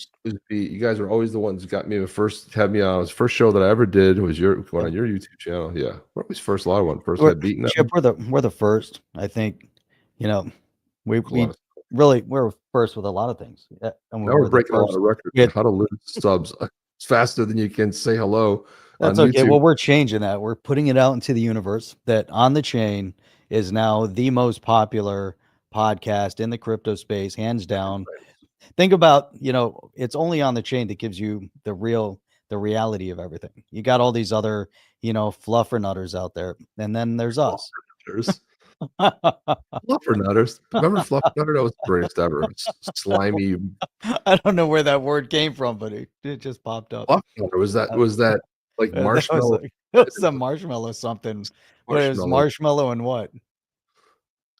Speaker 2: are always the ones who got me the first, had me on. It was the first show that I ever did was on your YouTube channel. Yeah. We're always first. A lot of one first had beaten
Speaker 1: Chip, we're the first. I think, you know, we're first with a lot of things. And
Speaker 2: we're breaking a lot of records. How to lose subs faster than you can say hello.
Speaker 1: That's okay. Well, we're changing that. We're putting it out into the universe that On the Chain is now the most popular podcast in the crypto space, hands down. Think about, you know, it's only On the Chain that gives you the reality of everything. You got all these other, you know, fluffernutters out there, and then there's us.
Speaker 2: Fluffernutters. Remember Fluffernutter? That was the greatest ever. Slimy.
Speaker 1: I don't know where that word came from, but it just popped up.
Speaker 2: Fluffernutter. Was that like marshmallow?
Speaker 1: It was a marshmallow something. What is marshmallow and what?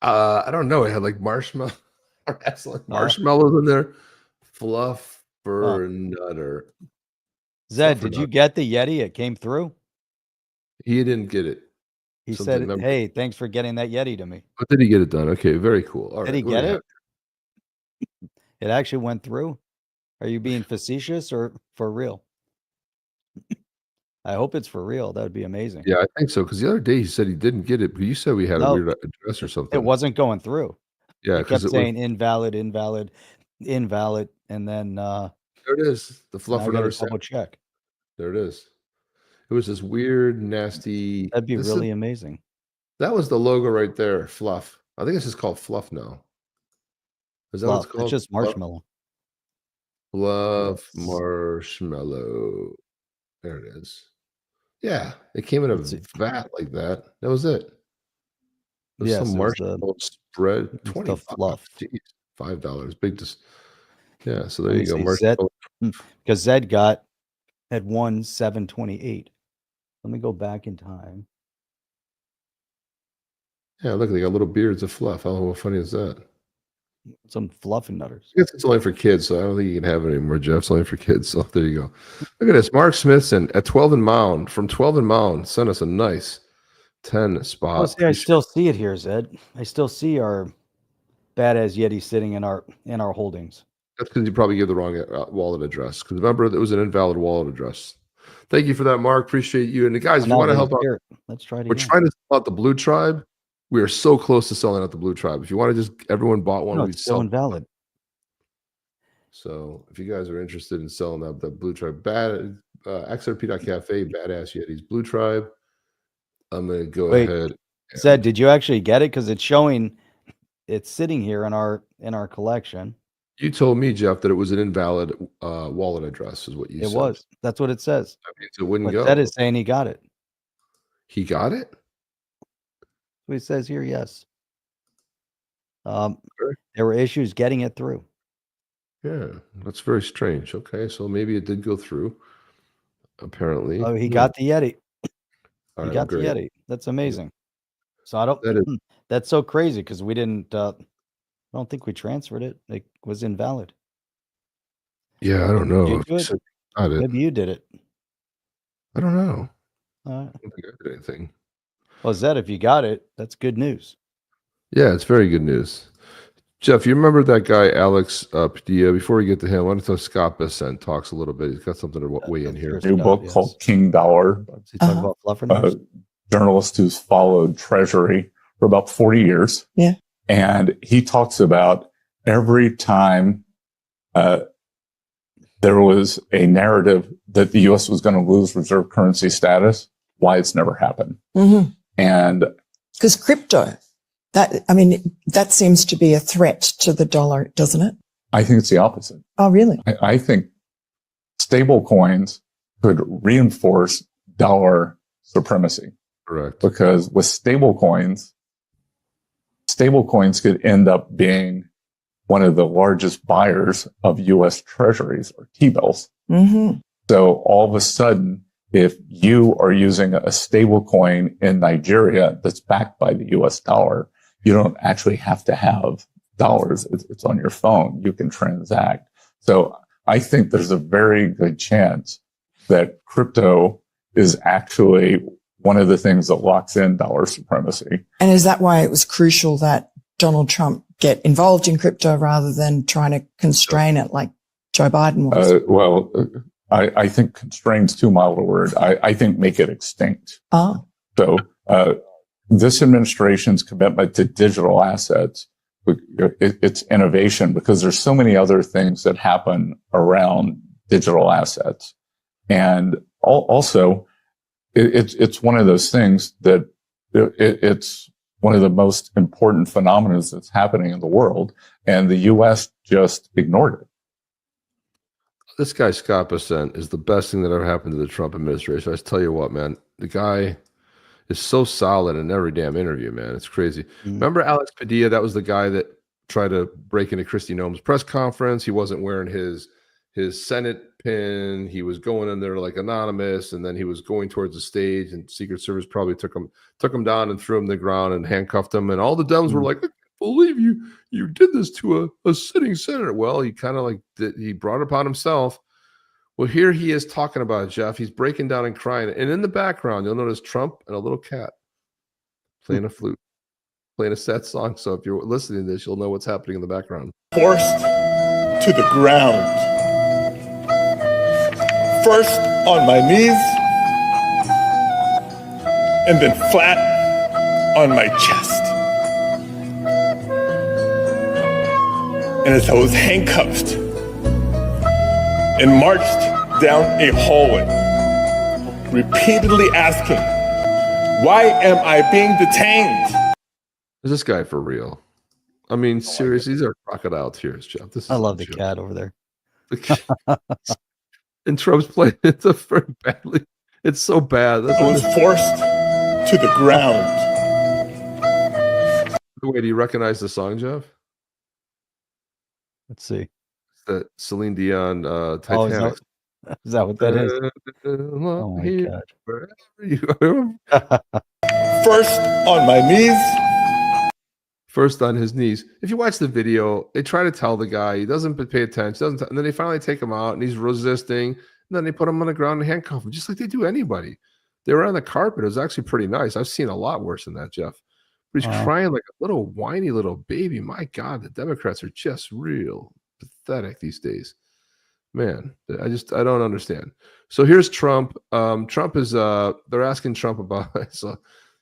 Speaker 2: I don't know. It had like marshmallow. Marshmallows in there. Fluffernutter.
Speaker 1: Zed, did you get the Yeti? It came through.
Speaker 2: He didn't get it.
Speaker 1: He said, "Hey, thanks for getting that Yeti to me."
Speaker 2: But did he get it done? Okay, very cool. All
Speaker 1: did he get it? It actually went through. Are you being facetious or for real? I hope it's for real. That would be amazing.
Speaker 2: Yeah, I think so. Because the other day he said he didn't get it, but you said we had a weird address or something.
Speaker 1: It wasn't going through.
Speaker 2: Yeah,
Speaker 1: it kept saying invalid, invalid, invalid, and then
Speaker 2: there it is. The Fluffernutter.
Speaker 1: Double check.
Speaker 2: There it is. It was this weird, nasty.
Speaker 1: That'd be really amazing.
Speaker 2: That was the logo right there. Fluff. I think it's just called Fluff now. Is that what it's called?
Speaker 1: It's just marshmallow.
Speaker 2: Fluff marshmallow. There it is. Yeah, it came in a vat like that. That was it. There's some marshmallow spread. 20
Speaker 1: fluff.
Speaker 2: Jeez, $5. Big. Yeah. So there you go.
Speaker 1: Because Zed had won 728. Let me go back in time.
Speaker 2: Yeah, look, they got little beards of fluff. Oh, how funny is that?
Speaker 1: Some fluffernutters.
Speaker 2: I guess it's only for kids, so I don't think you can have it anymore, Jeff. It's only for kids. So there you go. Look at this. Mark Smithson at 12 and Mound from 12 and Mound sent us a nice 10 spot.
Speaker 1: Oh, see, I still see it here, Zed. I still see our Badass Yeti sitting in our holdings.
Speaker 2: That's because you probably gave the wrong wallet address. Because remember, it was an invalid wallet address. Thank you for that, Mark. Appreciate you. And the guys, if you want to help out,
Speaker 1: let's try it.
Speaker 2: We're trying to sell out the Blue Tribe. We are so close to selling out the Blue Tribe. If you want to just, everyone bought one.
Speaker 1: It's still invalid.
Speaker 2: So if you guys are interested in selling that Blue Tribe, XRP.cafe, Badass Yetis Blue Tribe, I'm going to go ahead.
Speaker 1: Zed, did you actually get it? Because it's showing, it's sitting here in our collection.
Speaker 2: You told me, Jeff, that it was an invalid wallet address, is what you said.
Speaker 1: It was. That's what it says.
Speaker 2: That means it wouldn't go.
Speaker 1: Zed is saying he got it.
Speaker 2: He got it?
Speaker 1: What he says here, yes. There were issues getting it through.
Speaker 2: Yeah, that's very strange. Okay, so maybe it did go through. Apparently.
Speaker 1: Oh, he got the Yeti.
Speaker 2: All
Speaker 1: he got the Yeti. That's amazing. So I don't. That's so crazy because we didn't. I don't think we transferred it. It was invalid.
Speaker 2: Yeah, I don't know.
Speaker 1: Maybe you did it.
Speaker 2: I don't know.
Speaker 1: I
Speaker 2: don't think I did anything.
Speaker 1: Well, Zed, if you got it, that's good news.
Speaker 2: Yeah, it's very good news. Jeff, you remember that guy, Alex Padilla? Before we get to him, I want to Scott Bessent talks a little bit. He's got something to weigh in here.
Speaker 8: New book called King Dollar.
Speaker 1: Does he talk about fluffer?
Speaker 8: Journalist who's followed Treasury for about 40 years.
Speaker 9: Yeah.
Speaker 8: And he talks about every time there was a narrative that the U.S. was going to lose reserve currency status, why it's never happened.
Speaker 9: Mm-hmm.
Speaker 8: And
Speaker 9: because crypto, that seems to be a threat to the dollar, doesn't it?
Speaker 8: I think it's the opposite.
Speaker 9: Oh, really?
Speaker 8: I think stable coins could reinforce dollar supremacy.
Speaker 2: Correct.
Speaker 8: Because with stable coins could end up being one of the largest buyers of U.S. treasuries or T-bills.
Speaker 9: Mm-hmm.
Speaker 8: So all of a sudden, if you are using a stable coin in Nigeria that's backed by the U.S. dollar, you don't actually have to have dollars. It's on your phone. You can transact. So I think there's a very good chance that crypto is actually one of the things that locks in dollar supremacy.
Speaker 9: And is that why it was crucial that Donald Trump get involved in crypto rather than trying to constrain it like Joe Biden was?
Speaker 8: I think constrain's too mild a word. I think make it extinct.
Speaker 9: Oh.
Speaker 8: So this administration's commitment to digital assets, it's innovation because there's so many other things that happen around digital assets. And also, it's one of those things that it's one of the most important phenomena that's happening in the world, and the U.S. just ignored it.
Speaker 2: This guy, Scott Bessent, is the best thing that ever happened to the Trump administration. I just tell you what, man, the guy is so solid in every damn interview, man. It's crazy. Mm-hmm. Remember Alex Padilla? That was the guy that tried to break into Kristi Noem's press conference. He wasn't wearing his Senate pin. He was going in there like anonymous, and then he was going towards the stage, and Secret Service probably took him down and threw him to the ground and handcuffed him. And all the Dems were like, I can't believe you did this to a sitting senator. Well, he kind of he brought it upon himself. Well, here he is talking about it, Jeff. He's breaking down and crying. And in the background, you'll notice Trump and a little cat playing a flute, playing a sad song. So if you're listening to this, you'll know what's happening in the background.
Speaker 10: Forced to the ground. First on my knees, and then flat on my chest. And as I was handcuffed and marched down a hallway, repeatedly asking, why am I being detained?
Speaker 2: Is this guy for real? I mean, seriously, these are crocodile tears, Jeff.
Speaker 1: I love the cat over there.
Speaker 2: And Trump's playing it very badly. It's so bad.
Speaker 10: I was forced to the ground.
Speaker 2: By the way, do you recognize the song, Jeff?
Speaker 1: Let's see.
Speaker 2: It's that Celine Dion Titanic.
Speaker 1: Oh, is that what that is? Oh my God.
Speaker 10: First on my knees.
Speaker 2: First on his knees. If you watch the video, they try to tell the guy, he doesn't pay attention, and then they finally take him out, and he's resisting, and then they put him on the ground and handcuff him, just like they do anybody. They were on the carpet. It was actually pretty nice. I've seen a lot worse than that, Jeff. But he's crying like a little whiny little baby. My God, the Democrats are just real pathetic these days. Man, I don't understand. So here's Trump. Trump is they're asking Trump about so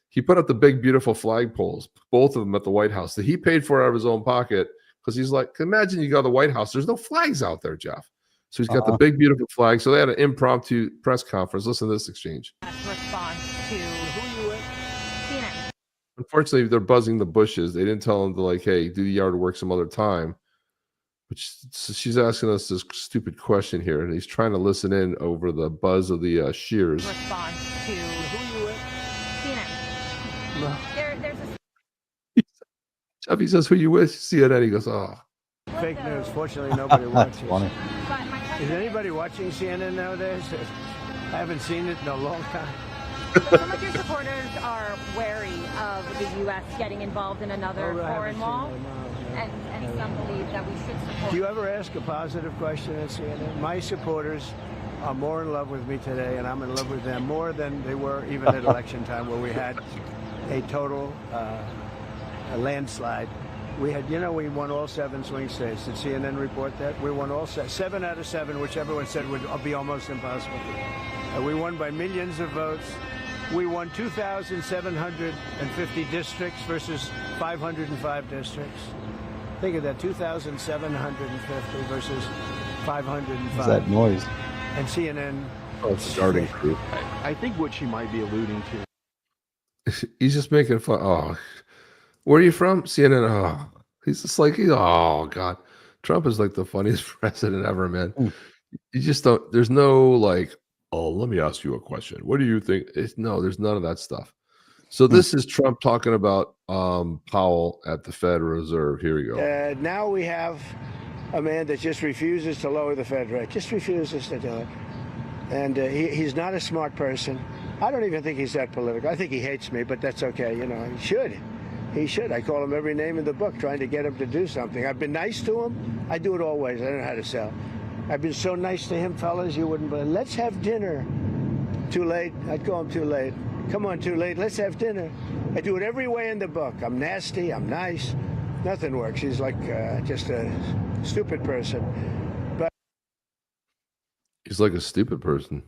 Speaker 2: he put up the big beautiful flagpoles, both of them at the White House that he paid for out of his own pocket, because he's like, imagine you go to the White House, there's no flags out there, Jeff. So he's got the big beautiful flag. So they had an impromptu press conference. Listen to this exchange.
Speaker 11: Response to who you with?
Speaker 2: Unfortunately, they're buzzing the bushes. They didn't tell him to like, hey, do the yard work some other time. But she's asking us this stupid question here, and he's trying to listen in over the buzz of the shears.
Speaker 11: Response to who you with? CNN.
Speaker 2: No.
Speaker 11: There's a
Speaker 2: Jeff, he says, who you with? CNN. He goes, oh.
Speaker 12: Fake news. Fortunately, nobody watches.
Speaker 1: Funny.
Speaker 12: Is anybody watching CNN nowadays? I haven't seen it in a long time.
Speaker 11: Some of your supporters are wary of the U.S. getting involved in another foreign wall, and some believe that we should support.
Speaker 12: Do you ever ask a positive question at CNN? My supporters are more in love with me today, and I'm in love with them more than they were even at election time, where we had a total a landslide. We had, we won all 7 swing states. Did CNN report that? We won all 7 out of 7, which everyone said would be almost impossible. We won by millions of votes. We won 2,750 districts versus 505 districts. Think of that, 2,750 versus 505.
Speaker 1: What's that noise?
Speaker 12: And CNN.
Speaker 2: Oh, starting crew.
Speaker 13: I think what she might be alluding
Speaker 2: to. He's just making fun. Oh, where are you from? CNN. Oh, he's just like, oh, God. Trump is like the funniest president ever, man. You just don't, there's no like, oh, let me ask you a question. What do you think? No, there's none of that stuff. So this is Trump talking about Powell at the Federal Reserve. Here we go.
Speaker 12: Now we have a man that just refuses to lower the Fed rate, just refuses to do it. And he's not a smart person. I don't even think he's that political. I think he hates me, but that's okay. He should. He should. I call him every name in the book, trying to get him to do something. I've been nice to him. I do it always. I don't know how to sell. I've been so nice to him, fellas, you wouldn't believe. Let's have dinner. Too late. I'd call him too late. Come on, too late. Let's have dinner. I do it every way in the book. I'm nasty. I'm nice. Nothing works. He's like just a stupid person. But
Speaker 2: he's like a stupid person.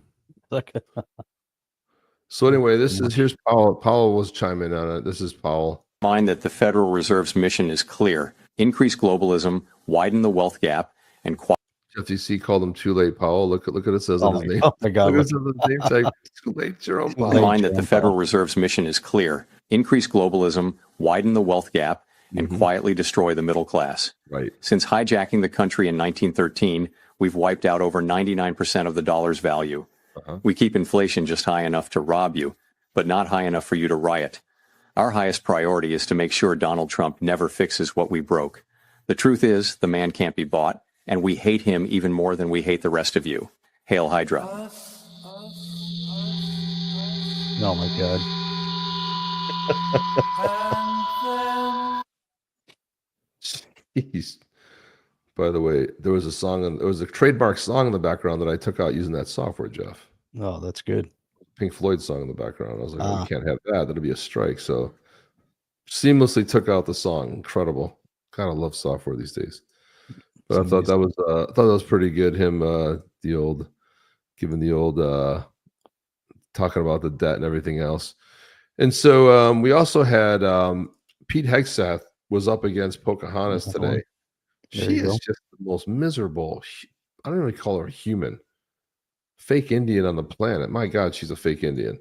Speaker 2: So anyway, here's Powell. Powell was chiming on it. This is Powell.
Speaker 14: Mind that the Federal Reserve's mission is clear: increase globalism, widen the wealth gap, and
Speaker 2: FTC called him too late, Powell. Look at what it says on his name.
Speaker 1: Oh my God!
Speaker 2: Look at his name tag. Too late, Jerome Powell.
Speaker 14: Mind that the Federal Reserve's mission is clear: increase globalism, widen the wealth gap, and quietly destroy the middle class.
Speaker 2: Right.
Speaker 14: Since hijacking the country in 1913, we've wiped out over 99% of the dollar's value. We keep inflation just high enough to rob you, but not high enough for you to riot. Our highest priority is to make sure Donald Trump never fixes what we broke. The truth is, the man can't be bought, and we hate him even more than we hate the rest of you. Hail Hydra.
Speaker 1: Oh my God.
Speaker 2: Jeez. By the way, there was a trademark song in the background that I took out using that software, Jeff.
Speaker 1: Oh, that's good.
Speaker 2: Pink Floyd song in the background. I was like, oh, we can't have that. That'll be a strike. So seamlessly took out the song. Incredible. Kind of love software these days. But I thought that was pretty good. Him talking about the debt and everything else. And so we also had Pete Hegseth was up against Pocahontas today. She is just the most miserable. I don't even call her human. Fake Indian on the planet. My God, she's a fake Indian.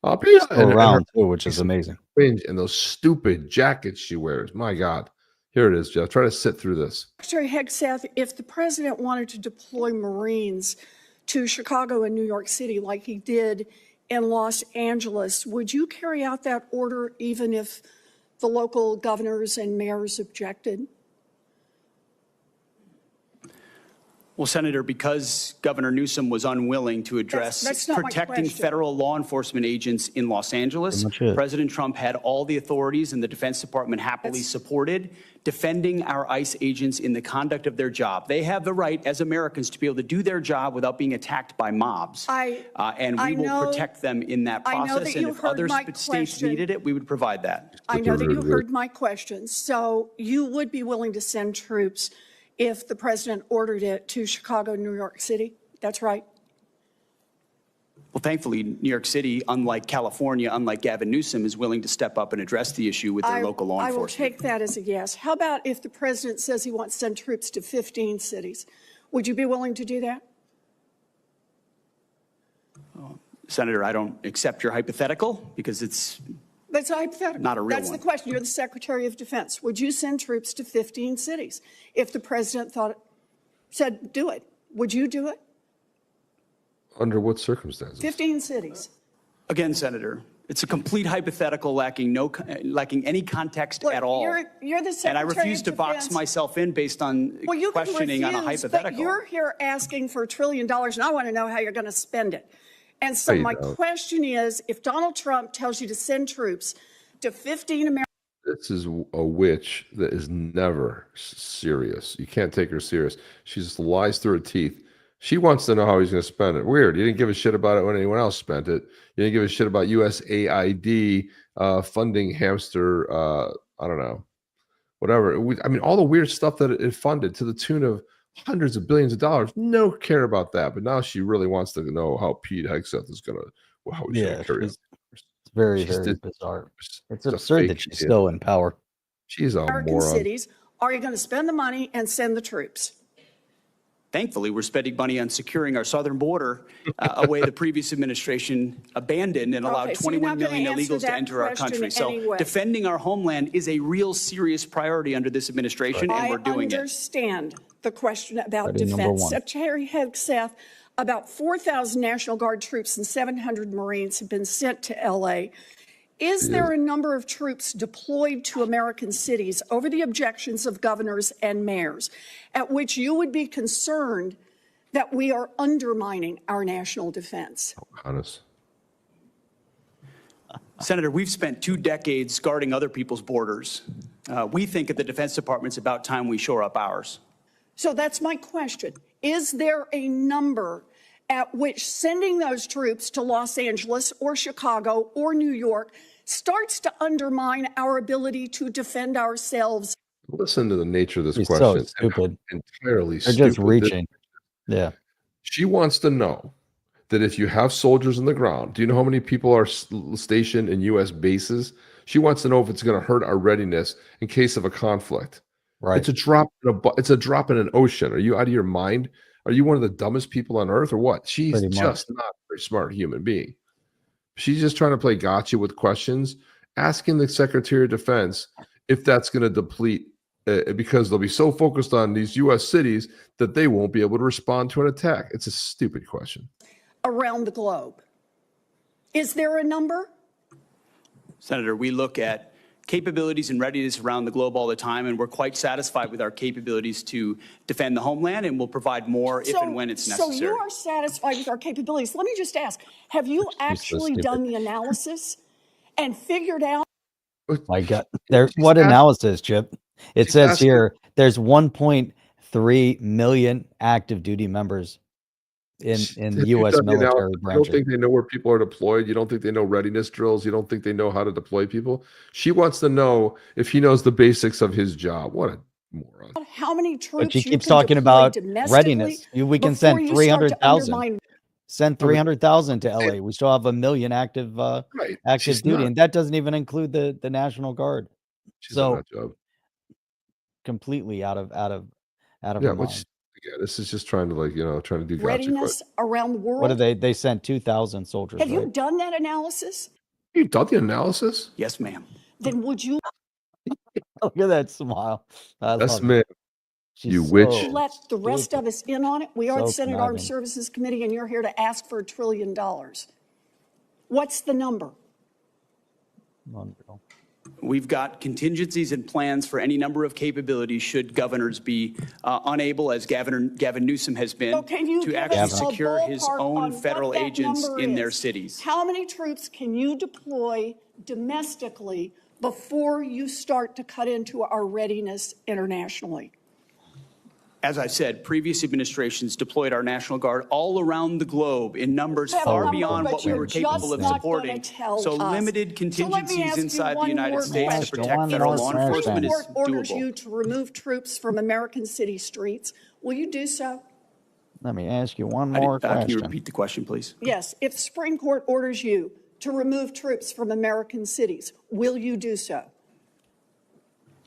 Speaker 1: Around too, which is amazing.
Speaker 2: And those stupid jackets she wears. My God. Here it is, Jeff. Try to sit through this.
Speaker 15: Secretary Hegseth, if the president wanted to deploy Marines to Chicago and New York City like he did in Los Angeles, would you carry out that order even if the local governors and mayors objected?
Speaker 16: Well, Senator, because Governor Newsom was unwilling to address
Speaker 15: that's not
Speaker 16: protecting
Speaker 15: my question.
Speaker 16: federal law enforcement agents in Los Angeles, President Trump had all the authorities, and the Defense Department happily supported defending our ICE agents in the conduct of their job. They have the right, as Americans, to be able to do their job without being attacked by mobs. And we will protect them in that process. And if other states needed it, we would provide that.
Speaker 15: I know that you heard my question. So you would be willing to send troops if the president ordered it to Chicago, New York City? That's right.
Speaker 16: Well, thankfully, New York City, unlike California, unlike Gavin Newsom, is willing to step up and address the issue with their local law enforcement.
Speaker 15: I will take that as a yes. How about if the president says he wants to send troops to 15 cities? Would you be willing to do that?
Speaker 16: Senator, I don't accept your hypothetical because it's
Speaker 15: That's hypothetical.
Speaker 16: Not a real
Speaker 15: That's
Speaker 16: one.
Speaker 15: the question. You're the Secretary of Defense. Would you send troops to 15 cities if the president said do it? Would you do it?
Speaker 2: Under what circumstances?
Speaker 15: 15 cities.
Speaker 16: Again, Senator, it's a complete hypothetical lacking any context
Speaker 15: Look,
Speaker 16: at all.
Speaker 15: You're the Secretary
Speaker 16: and I refuse
Speaker 15: of
Speaker 16: to box
Speaker 15: Defense.
Speaker 16: myself in based on
Speaker 15: Well, you
Speaker 16: questioning
Speaker 15: can
Speaker 16: on a
Speaker 15: refuse,
Speaker 16: hypothetical.
Speaker 15: but you're here asking for $1 trillion, and I want to know how you're going to spend it. And so my question is, if Donald Trump tells you to send troops to 15 American...
Speaker 2: This is a witch that is never serious. You can't take her serious. She just lies through her teeth. She wants to know how he's going to spend it. Weird. You didn't give a shit about it when anyone else spent it. You didn't give a shit about USAID funding hamster, I don't know, whatever. I mean, all the weird stuff that it funded to the tune of hundreds of billions of dollars. No care about that. But now she really wants to know how Pete Hegseth is going to, how he's going to carry it.
Speaker 1: It's very bizarre. It's absurd that she's still in power.
Speaker 2: She's a
Speaker 15: American
Speaker 2: moron.
Speaker 15: cities. Are you going to spend the money and send the troops?
Speaker 16: Thankfully, we're spending money on securing our southern border, a way the previous administration abandoned and allowed 21 million illegals to enter our country. So defending our homeland is a real serious priority under this administration, and we're doing
Speaker 15: I understand the question about defense. Secretary Hegseth, about 4,000 National Guard troops and 700 Marines have been sent to L.A. Is there a number of troops deployed to American cities over the objections of governors and mayors at which you would be concerned that we are undermining our national defense?
Speaker 2: Honest.
Speaker 16: Senator, we've spent 2 decades guarding other people's borders. We think at the Defense Department it's about time we shore up ours.
Speaker 15: So that's my question. Is there a number at which sending those troops to Los Angeles or Chicago or New York starts to undermine our ability to defend ourselves?
Speaker 2: Listen to the nature of this
Speaker 1: She's
Speaker 2: question.
Speaker 1: so stupid.
Speaker 2: Entirely
Speaker 1: They're
Speaker 2: stupid.
Speaker 1: just reaching. Yeah.
Speaker 2: She wants to know that if you have soldiers on the ground, do you know how many people are stationed in U.S. bases? She wants to know if it's going to hurt our readiness in case of a conflict.
Speaker 1: Right.
Speaker 2: It's a drop in an ocean. Are you out of your mind? Are you one of the dumbest people on earth or what? She's just not a very smart human being. She's just trying to play gotcha with questions, asking the Secretary of Defense if that's going to deplete because they'll be so focused on these U.S. cities that they won't be able to respond to an attack. It's a stupid question.
Speaker 15: Around the globe. Is there a number?
Speaker 16: Senator, we look at capabilities and readiness around the globe all the time, and we're quite satisfied with our capabilities to defend the homeland, and we'll provide more if and when it's necessary.
Speaker 15: So you are satisfied with our capabilities. Let me just ask, have you actually done the analysis and figured out?
Speaker 1: My God. What analysis, Chip? It says here there's 1.3 million active duty members in the U.S. military branches.
Speaker 2: You don't think they know where people are deployed? You don't think they know readiness drills? You don't think they know how to deploy people? She wants to know if he knows the basics of his job. What a moron.
Speaker 15: How many troops?
Speaker 1: But she keeps talking about readiness. We can send 300,000. Send 300,000 to LA. We still have 1 million active duty, and that doesn't even include the National Guard.
Speaker 2: She's on that job.
Speaker 1: Completely out of her mind.
Speaker 2: Yeah, this is just trying to trying to do
Speaker 15: readiness around the world.
Speaker 1: What are they sent 2,000 soldiers.
Speaker 15: Have you done that analysis?
Speaker 2: You've done the analysis?
Speaker 16: Yes, ma'am.
Speaker 15: Then would you
Speaker 1: look at that smile?
Speaker 2: Yes, ma'am. You
Speaker 15: witch. Let the rest of us in on it. We are the Senate Armed Services Committee, and you're here to ask for $1 trillion. What's the number?
Speaker 16: We've got contingencies and plans for any number of capabilities should governors be unable, as Gavin Newsom has been, to actually secure his own federal agents in their cities.
Speaker 15: How many troops can you deploy domestically before you start to cut into our readiness internationally?
Speaker 16: As I said, previous administrations deployed our National Guard all around the globe in numbers far beyond what we were capable of supporting. So limited contingencies inside the United States to protect federal law enforcement is
Speaker 15: doable. Orders you
Speaker 16: doable.
Speaker 15: to remove troops from American city streets. Will you do so?
Speaker 1: Let me ask you one more question.
Speaker 16: Can you repeat the question, please?
Speaker 15: Yes. If the Supreme Court orders you to remove troops from American cities, will you do so?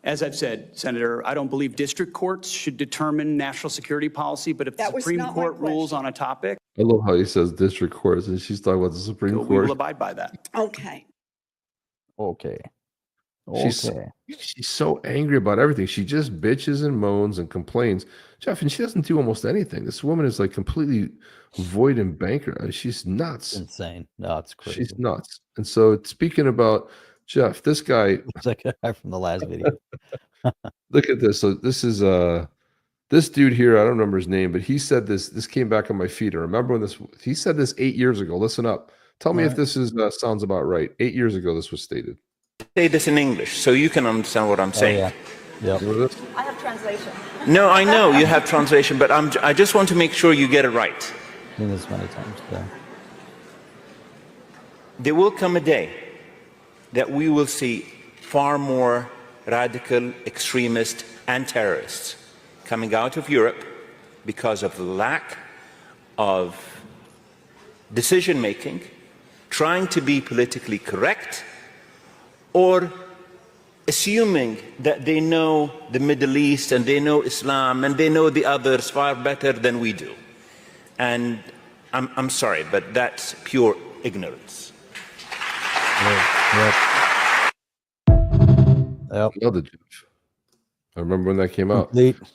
Speaker 16: As I've said, Senator, I don't believe district courts should determine national security policy, but if the Supreme Court rules on a topic,
Speaker 2: I love how he says district courts, and she's talking about the Supreme Court.
Speaker 16: We will abide by that.
Speaker 15: Okay.
Speaker 1: Okay.
Speaker 2: She's so angry about everything. She just bitches and moans and complains, Jeff, and she doesn't do almost anything. This woman is like completely void and banker. She's nuts.
Speaker 1: Insane. No, it's crazy.
Speaker 2: She's nuts. And so speaking about Jeff, this guy,
Speaker 1: it's like a guy from the last video.
Speaker 2: Look at this. So this is this dude here. I don't remember his name, but he said this. This came back on my feed. I remember when he said this 8 years ago. Listen up. Tell me if this is sounds about right. 8 years ago, this was stated.
Speaker 17: Say this in English so you can understand what I'm saying.
Speaker 1: Yeah.
Speaker 11: I have translation.
Speaker 17: No, I know you have translation, but I just want to make sure you get it right.
Speaker 1: I've seen this many times. Yeah.
Speaker 17: There will come a day that we will see far more radical extremists and terrorists coming out of Europe because of the lack of decision making, trying to be politically correct, or assuming that they know the Middle East and they know Islam and they know the others far better than we do. And I'm sorry, but that's pure ignorance.
Speaker 2: Yep. I remember when that came out.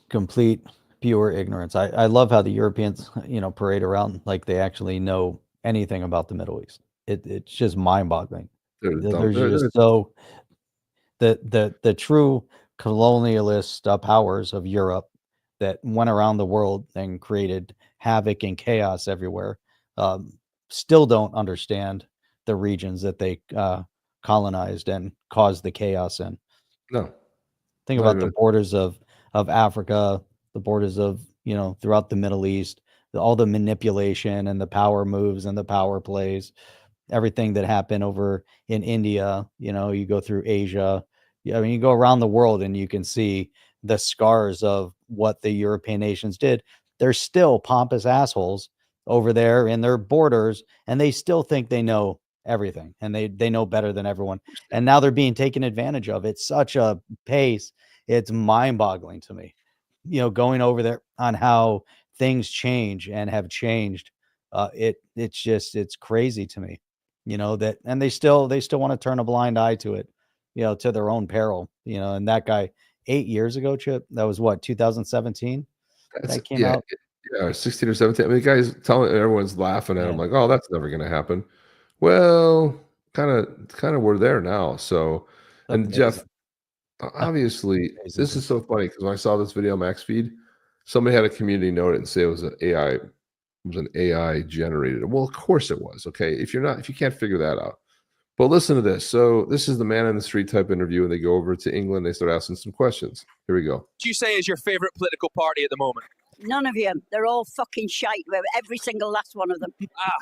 Speaker 1: Complete pure ignorance. I love how the Europeans, parade around like they actually know anything about the Middle East. It's just mind-boggling. There's just so the true colonialist powers of Europe that went around the world and created havoc and chaos everywhere still don't understand the regions that they colonized and caused the chaos in.
Speaker 2: No.
Speaker 1: Think about the borders of Africa, the borders of, throughout the Middle East, all the manipulation and the power moves and the power plays, everything that happened over in India, you go through Asia. I mean, you go around the world and you can see the scars of what the European nations did. They're still pompous assholes over there in their borders, and they still think they know everything and they know better than everyone. And now they're being taken advantage of. It's such a pace. It's mind-boggling to me, going over there on how things change and have changed. It's crazy to me, that, and they still want to turn a blind eye to it, to their own peril, and that guy 8 years ago, Chip, that was what, 2017 that came out.
Speaker 2: Yeah, 16 or 17. I mean, the guys telling everyone's laughing at him like, oh, that's never going to happen. Well, kind of we're there now. So, and Jeff, obviously, this is so funny because when I saw this video on Max Feed, somebody had a community note and say it was an AI generated. Well, of course it was. Okay, if you can't figure that out. But listen to this. So this is the man in the street type interview, and they go over to England. They start asking some questions. Here we go.
Speaker 18: Do you say is your favorite political party at the moment?
Speaker 19: None of you. They're all fucking shite. Every single last one of them.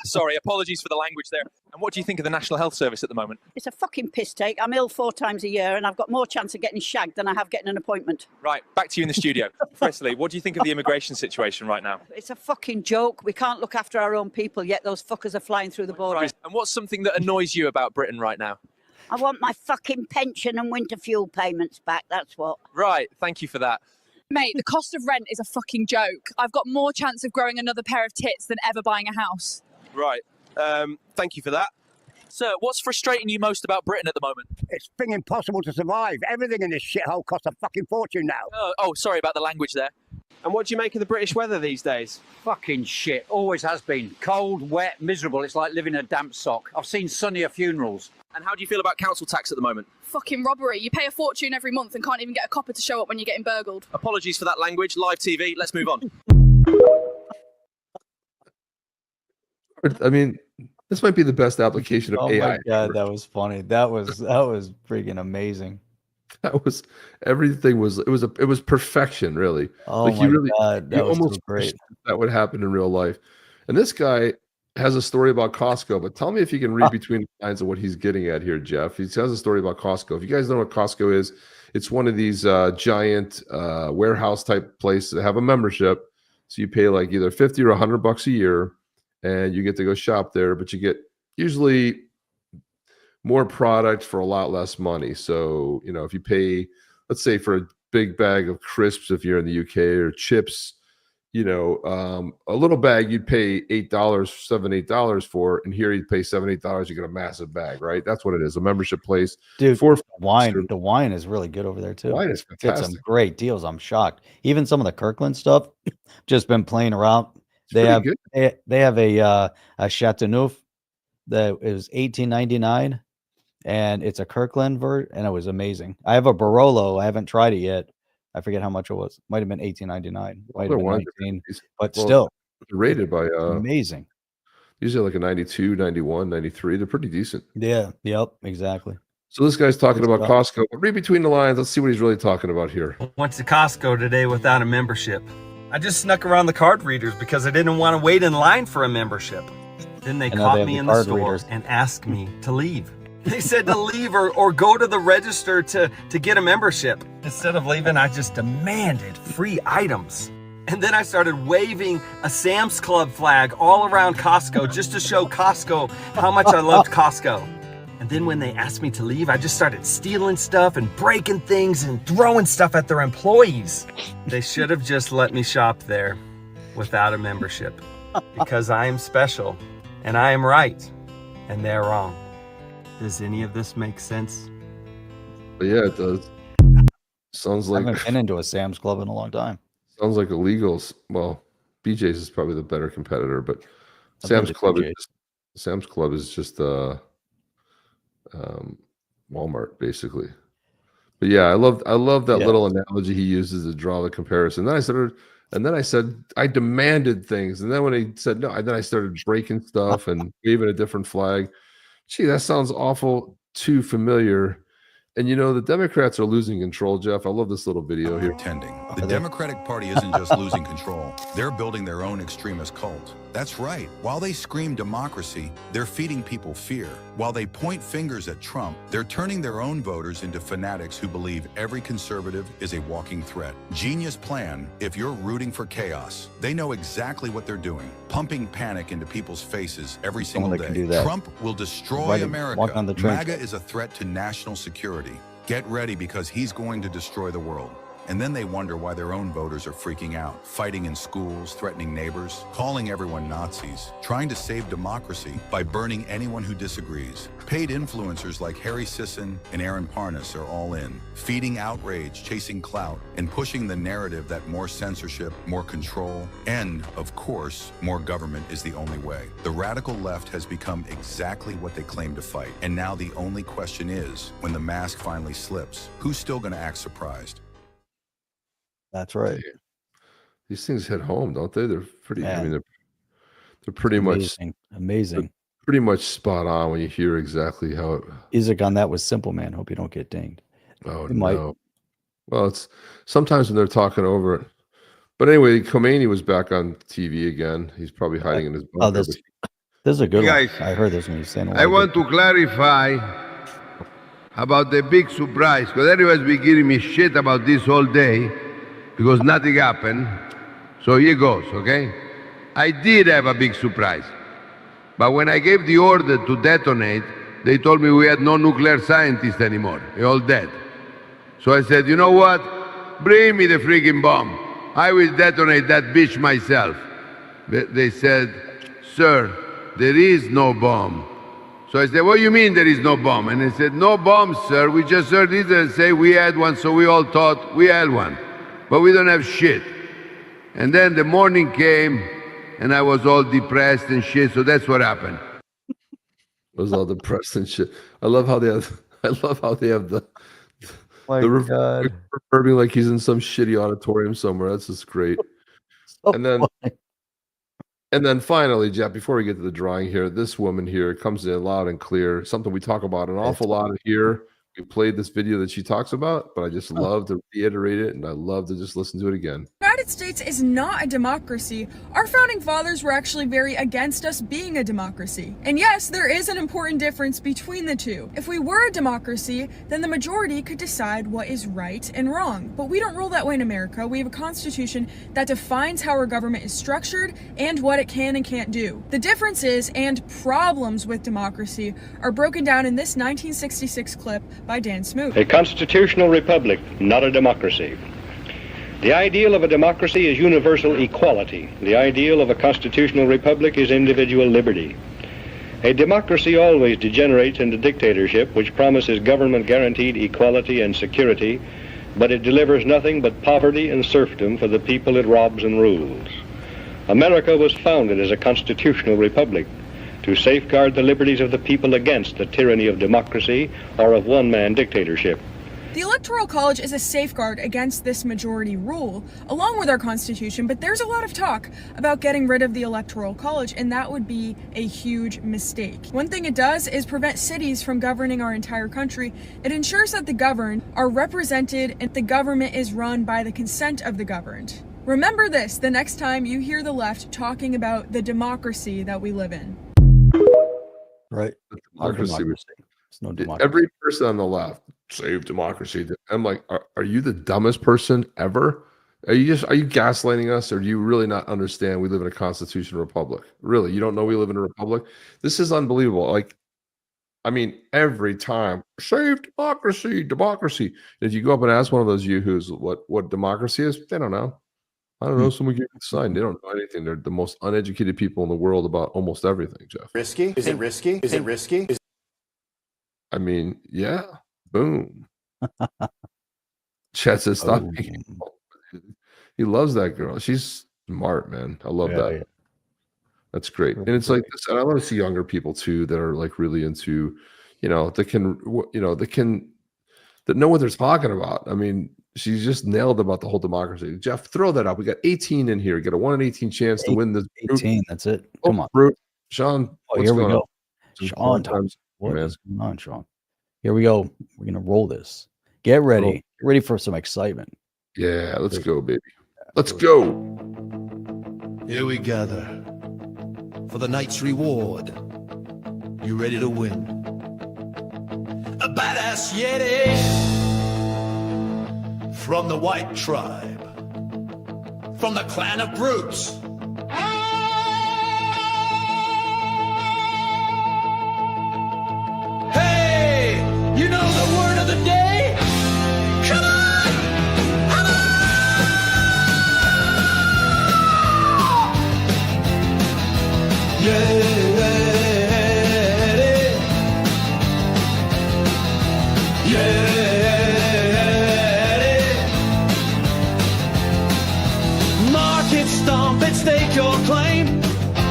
Speaker 18: Sorry. Apologies for the language there. And what do you think of the National Health Service at the moment?
Speaker 19: It's a fucking piss take. I'm ill 4 times a year, and I've got more chance of getting shagged than I have getting an appointment.
Speaker 18: Right. Back to you in the studio. Firstly, what do you think of the immigration situation right now?
Speaker 19: It's a fucking joke. We can't look after our own people, yet those fuckers are flying through the border.
Speaker 18: Right. And what's something that annoys you about Britain right now?
Speaker 19: I want my fucking pension and winter fuel payments back. That's what.
Speaker 18: Right. Thank you for that.
Speaker 20: Mate, the cost of rent is a fucking joke. I've got more chance of growing another pair of tits than ever buying a house.
Speaker 18: Right. Thank you for that. Sir, what's frustrating you most about Britain at the moment?
Speaker 21: It's been impossible to survive. Everything in this shithole costs a fucking fortune now.
Speaker 18: Oh, sorry about the language there. And what do you make of the British weather these days?
Speaker 22: Fucking shit. Always has been. Cold, wet, miserable. It's like living in a damp sock. I've seen sunnier funerals.
Speaker 18: And how do you feel about council tax at the moment?
Speaker 20: Fucking robbery. You pay a fortune every month and can't even get a copper to show up when you're getting burgled.
Speaker 18: Apologies for that language. Live TV. Let's move on.
Speaker 2: I mean, this might be the best application of AI.
Speaker 1: Oh my God, that was funny. That was freaking amazing.
Speaker 2: That was everything. It was perfection, really.
Speaker 1: Oh like my God, that was almost so great.
Speaker 2: That would happen in real life. And this guy has a story about Costco, but tell me if you can read between the lines of what he's getting at here, Jeff. He has a story about Costco. If you guys know what Costco is, it's one of these giant warehouse type places that have a membership. So you pay like either $50 or $100 a year, and you get to go shop there, but you get usually more product for a lot less money. So, if you pay, let's say for a big bag of crisps, if you're in the UK, or chips, a little bag you'd pay $8, $7-8 for, and here you'd pay $7-8, you get a massive bag, right? That's what it is, a membership place.
Speaker 1: Dude, the wine is really good over there too.
Speaker 2: Wine is
Speaker 1: Get
Speaker 2: fantastic.
Speaker 1: some great deals. I'm shocked. Even some of the Kirkland stuff, just been playing around. They have a Chateauneuf that is $18.99, and it's a Kirkland version, and it was amazing. I have a Barolo. I haven't tried it yet. I forget how much it was. Might have been $18.99. Might have been 19, but still
Speaker 2: rated by
Speaker 1: amazing.
Speaker 2: Usually like a 92, 91, 93. They're pretty decent.
Speaker 1: Yeah. Yep. Exactly.
Speaker 2: So this guy's talking about Costco. Read between the lines. Let's see what he's really talking about here.
Speaker 3: Went to Costco today without a membership. I just snuck around the card readers because I didn't want to wait in line for a membership. Then they caught me in the store and asked me to leave. They said to leave or go to the register to get a membership. Instead of leaving, I just demanded free items. And then I started waving a Sam's Club flag all around Costco just to show Costco how much I loved Costco. And then when they asked me to leave, I just started stealing stuff and breaking things and throwing stuff at their employees. They should have just let me shop there without a membership because I am special and I am right and they're wrong. Does any of this make sense?
Speaker 2: Yeah, it does. Sounds like
Speaker 1: I haven't been into a Sam's Club in a long time.
Speaker 2: Sounds like illegals. Well, BJ's is probably the better competitor, but Sam's Club is just Walmart basically. But yeah, I love that little analogy he uses to draw the comparison. Then I said I demanded things, and then when he said no, then I started breaking stuff and waving a different flag. Gee, that sounds awful too familiar. And the Democrats are losing control, Jeff. I love this little video here.
Speaker 4: The Democratic Party isn't just losing control. They're building their own extremist cult. That's right. While they scream democracy, they're feeding people fear. While they point fingers at Trump, they're turning their own voters into fanatics who believe every conservative is a walking threat. Genius plan if you're rooting for chaos. They know exactly what they're doing, pumping panic into people's faces every single day. Trump will destroy America. MAGA is a threat to national security. Get ready because he's going to destroy the world. And then they wonder why their own voters are freaking out, fighting in schools, threatening neighbors, calling everyone Nazis, trying to save democracy by burning anyone who disagrees. Paid influencers like Harry Sisson and Aaron Parnas are all in, feeding outrage, chasing clout, and pushing the narrative that more censorship, more control, and, of course, more government is the only way. The radical left has become exactly what they claim to fight. And now the only question is, when the mask finally slips, who's still going to act surprised?
Speaker 1: That's right.
Speaker 2: These things hit home, don't they? They're pretty. I mean, they're pretty
Speaker 1: amazing.
Speaker 2: They're pretty much spot on when you hear exactly how it.
Speaker 1: Isaac on that was simple, man. Hope you don't get dinged.
Speaker 2: Oh no. Well, it's sometimes when they're talking over it. But anyway, Khomeini was back on TV again. He's probably hiding in his bunker.
Speaker 1: Oh, this is a good one. I heard this when you saying.
Speaker 23: I want to clarify about the big surprise because everybody's been giving me shit about this all day. Because nothing happened. So here goes, okay? I did have a big surprise. But when I gave the order to detonate, they told me we had no nuclear scientists anymore. They're all dead. So I said, you know what? Bring me the freaking bomb. I will detonate that bitch myself. They said, sir, there is no bomb. So I said, what do you mean there is no bomb? And they said, no bomb, sir. We just heard Israel say we had one, so we all thought we had one. But we don't have shit. And then the morning came, and I was all depressed and shit, so that's what happened.
Speaker 2: I was all depressed and shit. I love how they have the reverbing like he's in some shitty auditorium somewhere. That's just great. And then finally, Jeff, before we get to the drawing here, this woman here comes in loud and clear, something we talk about an awful lot here. We played this video that she talks about, but I just love to reiterate it, and I love to just listen to it again.
Speaker 24: The United States is not a democracy. Our founding fathers were actually very against us being a democracy. And yes, there is an important difference between the two. If we were a democracy, then the majority could decide what is right and wrong. But we don't rule that way in America. We have a constitution that defines how our government is structured and what it can and can't do. The differences and problems with democracy are broken down in this 1966 clip by Dan Smoot.
Speaker 25: A constitutional republic, not a democracy.
Speaker 5: The ideal of a democracy is universal equality. The ideal of a constitutional republic is individual liberty. A democracy always degenerates into dictatorship, which promises government-guaranteed equality and security, but it delivers nothing but poverty and serfdom for the people it robs and rules. America was founded as a constitutional republic to safeguard the liberties of the people against the tyranny of democracy or of one-man dictatorship.
Speaker 24: The Electoral College is a safeguard against this majority rule, along with our Constitution, but there's a lot of talk about getting rid of the Electoral College, and that would be a huge mistake. One thing it does is prevent cities from governing our entire country. It ensures that the governed are represented and the government is run by the consent of the governed. Remember this the next time you hear the left talking about the democracy that we live in.
Speaker 1: Right.
Speaker 2: Democracy.
Speaker 1: It's no democracy.
Speaker 2: Every person on the left, save democracy. I'm like, are you the dumbest person ever? Are you gaslighting us, or do you really not understand we live in a constitutional republic? Really, you don't know we live in a republic? This is unbelievable. Like, I mean, every time, save democracy, democracy. If you go up and ask one of those yahoos what democracy is, they don't know. I don't know. Someone gave me the sign. They don't know anything. They're the most uneducated people in the world about almost everything, Jeff.
Speaker 21: Risky? Is it risky? Is it risky?
Speaker 2: I mean, yeah. Boom. Chet says, stop. He loves that girl. She's smart, man. I love that. Yeah. That's great. And it's like this. And I want to see younger people too that are like really into, that know what they're talking about. I mean, she's just nailed about the whole democracy. Jeff, throw that up. We got 18 in here. Get a 1 in 18 chance to win this.
Speaker 1: 18. That's it. Come on.
Speaker 2: Brute. Sean.
Speaker 1: Oh, here we go. Sean, what is going on, Sean? Here we go. We're going to roll this. Get ready. Get ready for some excitement.
Speaker 2: Yeah, let's go, baby. Let's go.
Speaker 6: Here we gather for the night's reward. You ready to win? A badass Yeti from the White Tribe, from the clan of brutes. Hey, you know the word of the day? Come on! Come on! Market stomp and stake your claim.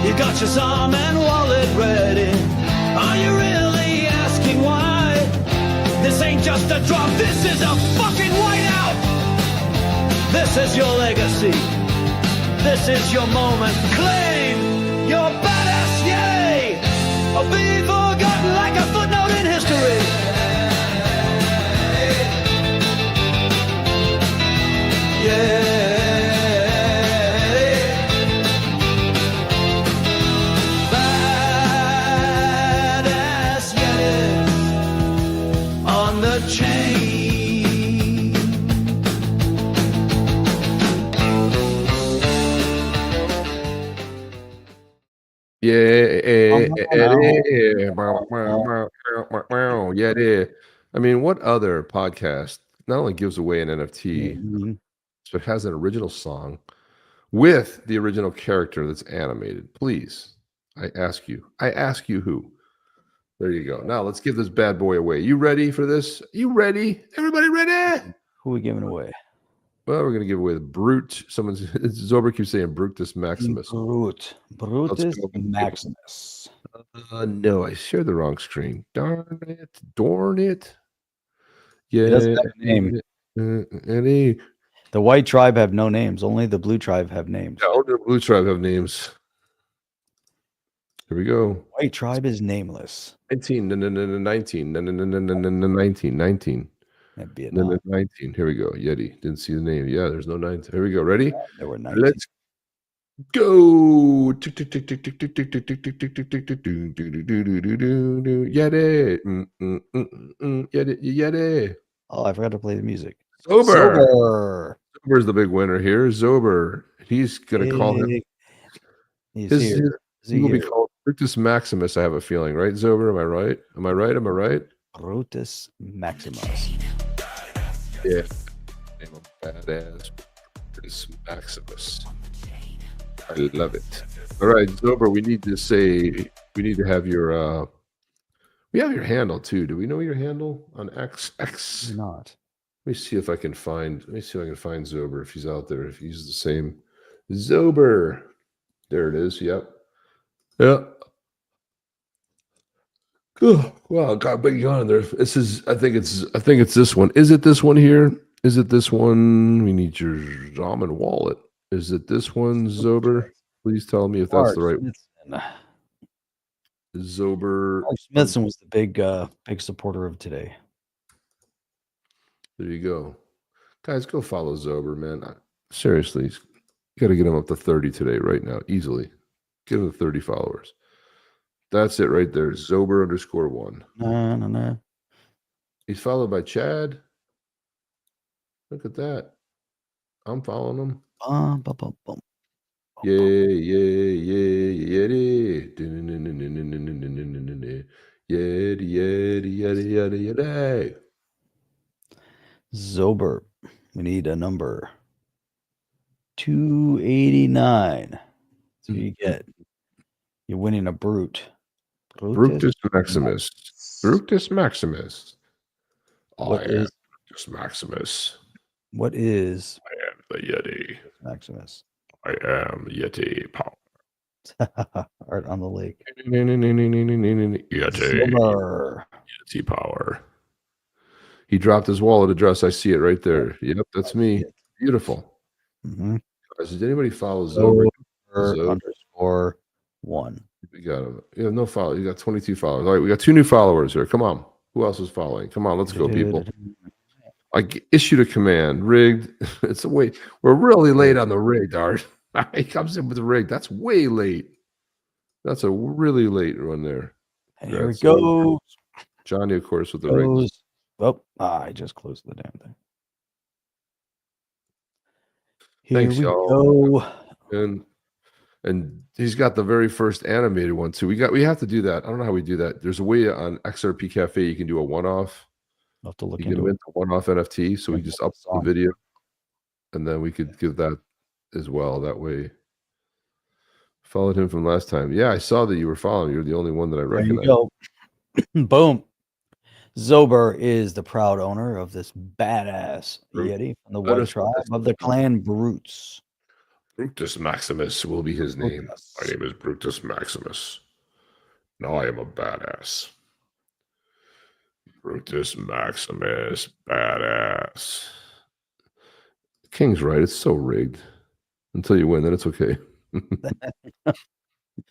Speaker 6: You got your Zom and wallet ready. Are you really asking why? This ain't just a drop, this is a fucking whiteout. This is your legacy. This is your moment. Claim your badass yay, or be forgotten like a footnote in history. Yeah. Badass Yetis on the chain.
Speaker 2: Yeah. I mean, what other podcast not only gives away an NFT, but has an original song with the original character that's animated? Please, I ask you who? There you go. Now let's give this bad boy away. You ready for this? You ready? Everybody ready?
Speaker 1: Who are we giving away?
Speaker 2: Well, we're going to give away the Brute. Zober keeps saying Brutus Maximus.
Speaker 1: Brutus Maximus.
Speaker 2: No, I shared the wrong screen. Darn it. Yeah.
Speaker 1: It doesn't have a name. The White Tribe have no names. Only the Blue Tribe have names.
Speaker 2: Yeah, only the Blue Tribe have names. Here we go.
Speaker 1: White Tribe is nameless.
Speaker 2: 19.
Speaker 1: That'd
Speaker 2: 19. Here we go. Yeti. Didn't see the name. Yeah, there's no 19. Here we go. Ready?
Speaker 1: There were 19.
Speaker 2: Let's go. Yeti. Yeti.
Speaker 1: Oh, I forgot to play the music.
Speaker 2: Zober. Zober's the big winner here. Zober. He's going to call him.
Speaker 1: He's here.
Speaker 2: He will be called Brutus Maximus, I have a feeling. Right, Zober? Am I right? Am I right?
Speaker 1: Brutus Maximus.
Speaker 2: Yeah. Name of badass. Brutus Maximus. I love it. All right, Zober, we need to have your we have your handle too. Do we know your handle on X?
Speaker 1: Not.
Speaker 2: Let me see if I can find Zober if he's out there, if he's the same. Zober. There it is. Yep. Yep. Oh, wow, got a big yawn in there. This is I think it's this one. Is it this one here? Is it this one? We need your Ramen wallet. Is it this one, Zober? Please tell me if that's the right one. Zober.
Speaker 1: Smithson was the big supporter of today.
Speaker 2: There you go. Guys, go follow Zober, man. Seriously, you got to get him up to 30 today, right now, easily. Get him to 30 followers. That's it right there. Zober_1.
Speaker 1: No.
Speaker 2: He's followed by Chad. Look at that. I'm following him. Yay. Yay.
Speaker 1: Zober. We need a number 289. That's what you get. You're winning a brute.
Speaker 2: Brutus Maximus. Brutus Maximus. Brutus Maximus.
Speaker 1: What is?
Speaker 2: I am the Yeti.
Speaker 1: Maximus.
Speaker 2: I am Yeti power.
Speaker 1: Art on the lake.
Speaker 2: Yeti. Yeti power. He dropped his wallet address. I see it right there. Yep, that's me. Beautiful.
Speaker 1: Mm-hmm.
Speaker 2: Guys, did anybody follow Zober?
Speaker 1: _1.
Speaker 2: We got him. You have no follow. You got 22 followers. All right, we got 2 new followers here. Come on. Who else is following? Come on, let's go, people. I issued a command. Rigged. It's a wait. We're really late on the rig, Art. He comes in with the rig. That's way late. That's a really late one there.
Speaker 1: And here we go.
Speaker 2: Johnny, of course, with the rig.
Speaker 1: Oh, I just closed the damn thing.
Speaker 2: Thanks, y'all. And he's got the very first animated one too. We have to do that. I don't know how we do that. There's a way on XRP Cafe you can do a one-off.
Speaker 1: I'll have to look
Speaker 2: into it. A one-off NFT, so we just upload the video, and then we could give that as well. That way, followed him from last time. Yeah, I saw that you were following. You're the only one that I recognized.
Speaker 1: There you go. Boom. Zober is the proud owner of this badass Yeti from the White Tribe of the Clan Brutes.
Speaker 2: Brutus Maximus will be his name. My name is Brutus Maximus. Now I am a badass. Brutus Maximus, badass. King's right. It's so rigged. Until you win, then it's okay.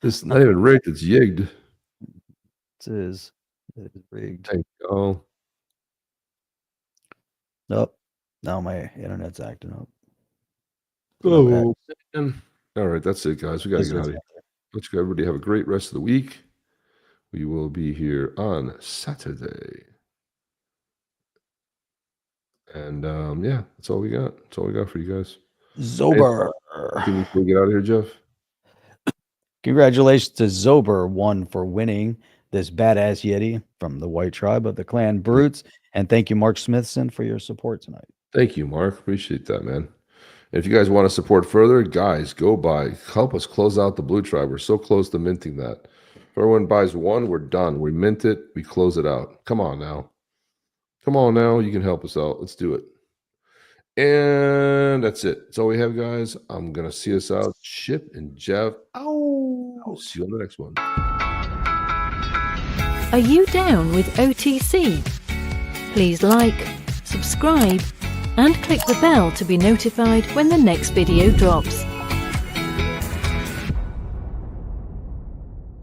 Speaker 2: It's not even rigged. It's yigged.
Speaker 1: It is rigged.
Speaker 2: Thank you.
Speaker 1: Nope. Now my internet's acting up.
Speaker 2: Oh, all right. That's it, guys. We got to get out of here. Let's go. Everybody have a great rest of the week. We will be here on Saturday. And yeah, that's all we got. That's all we got for you guys.
Speaker 1: Zober.
Speaker 2: Can we get out of here, Jeff?
Speaker 1: Congratulations to Zober1 for winning this badass Yeti from the White Tribe of the Clan Brutes. And thank you, Mark Smithson, for your support tonight.
Speaker 2: Thank you, Mark. Appreciate that, man. If you guys want to support further, guys, go buy. Help us close out the Blue Tribe. We're so close to minting that. If everyone buys one, we're done. We mint it. We close it out. Come on now. Come on now. You can help us out. Let's do it. And that's it. That's all we have, guys. I'm going to see us out. Chip and Jeff. I'll see you on the next one.
Speaker 7: Are you down with OTC? Please like, subscribe, and click the bell to be notified when the next video drops.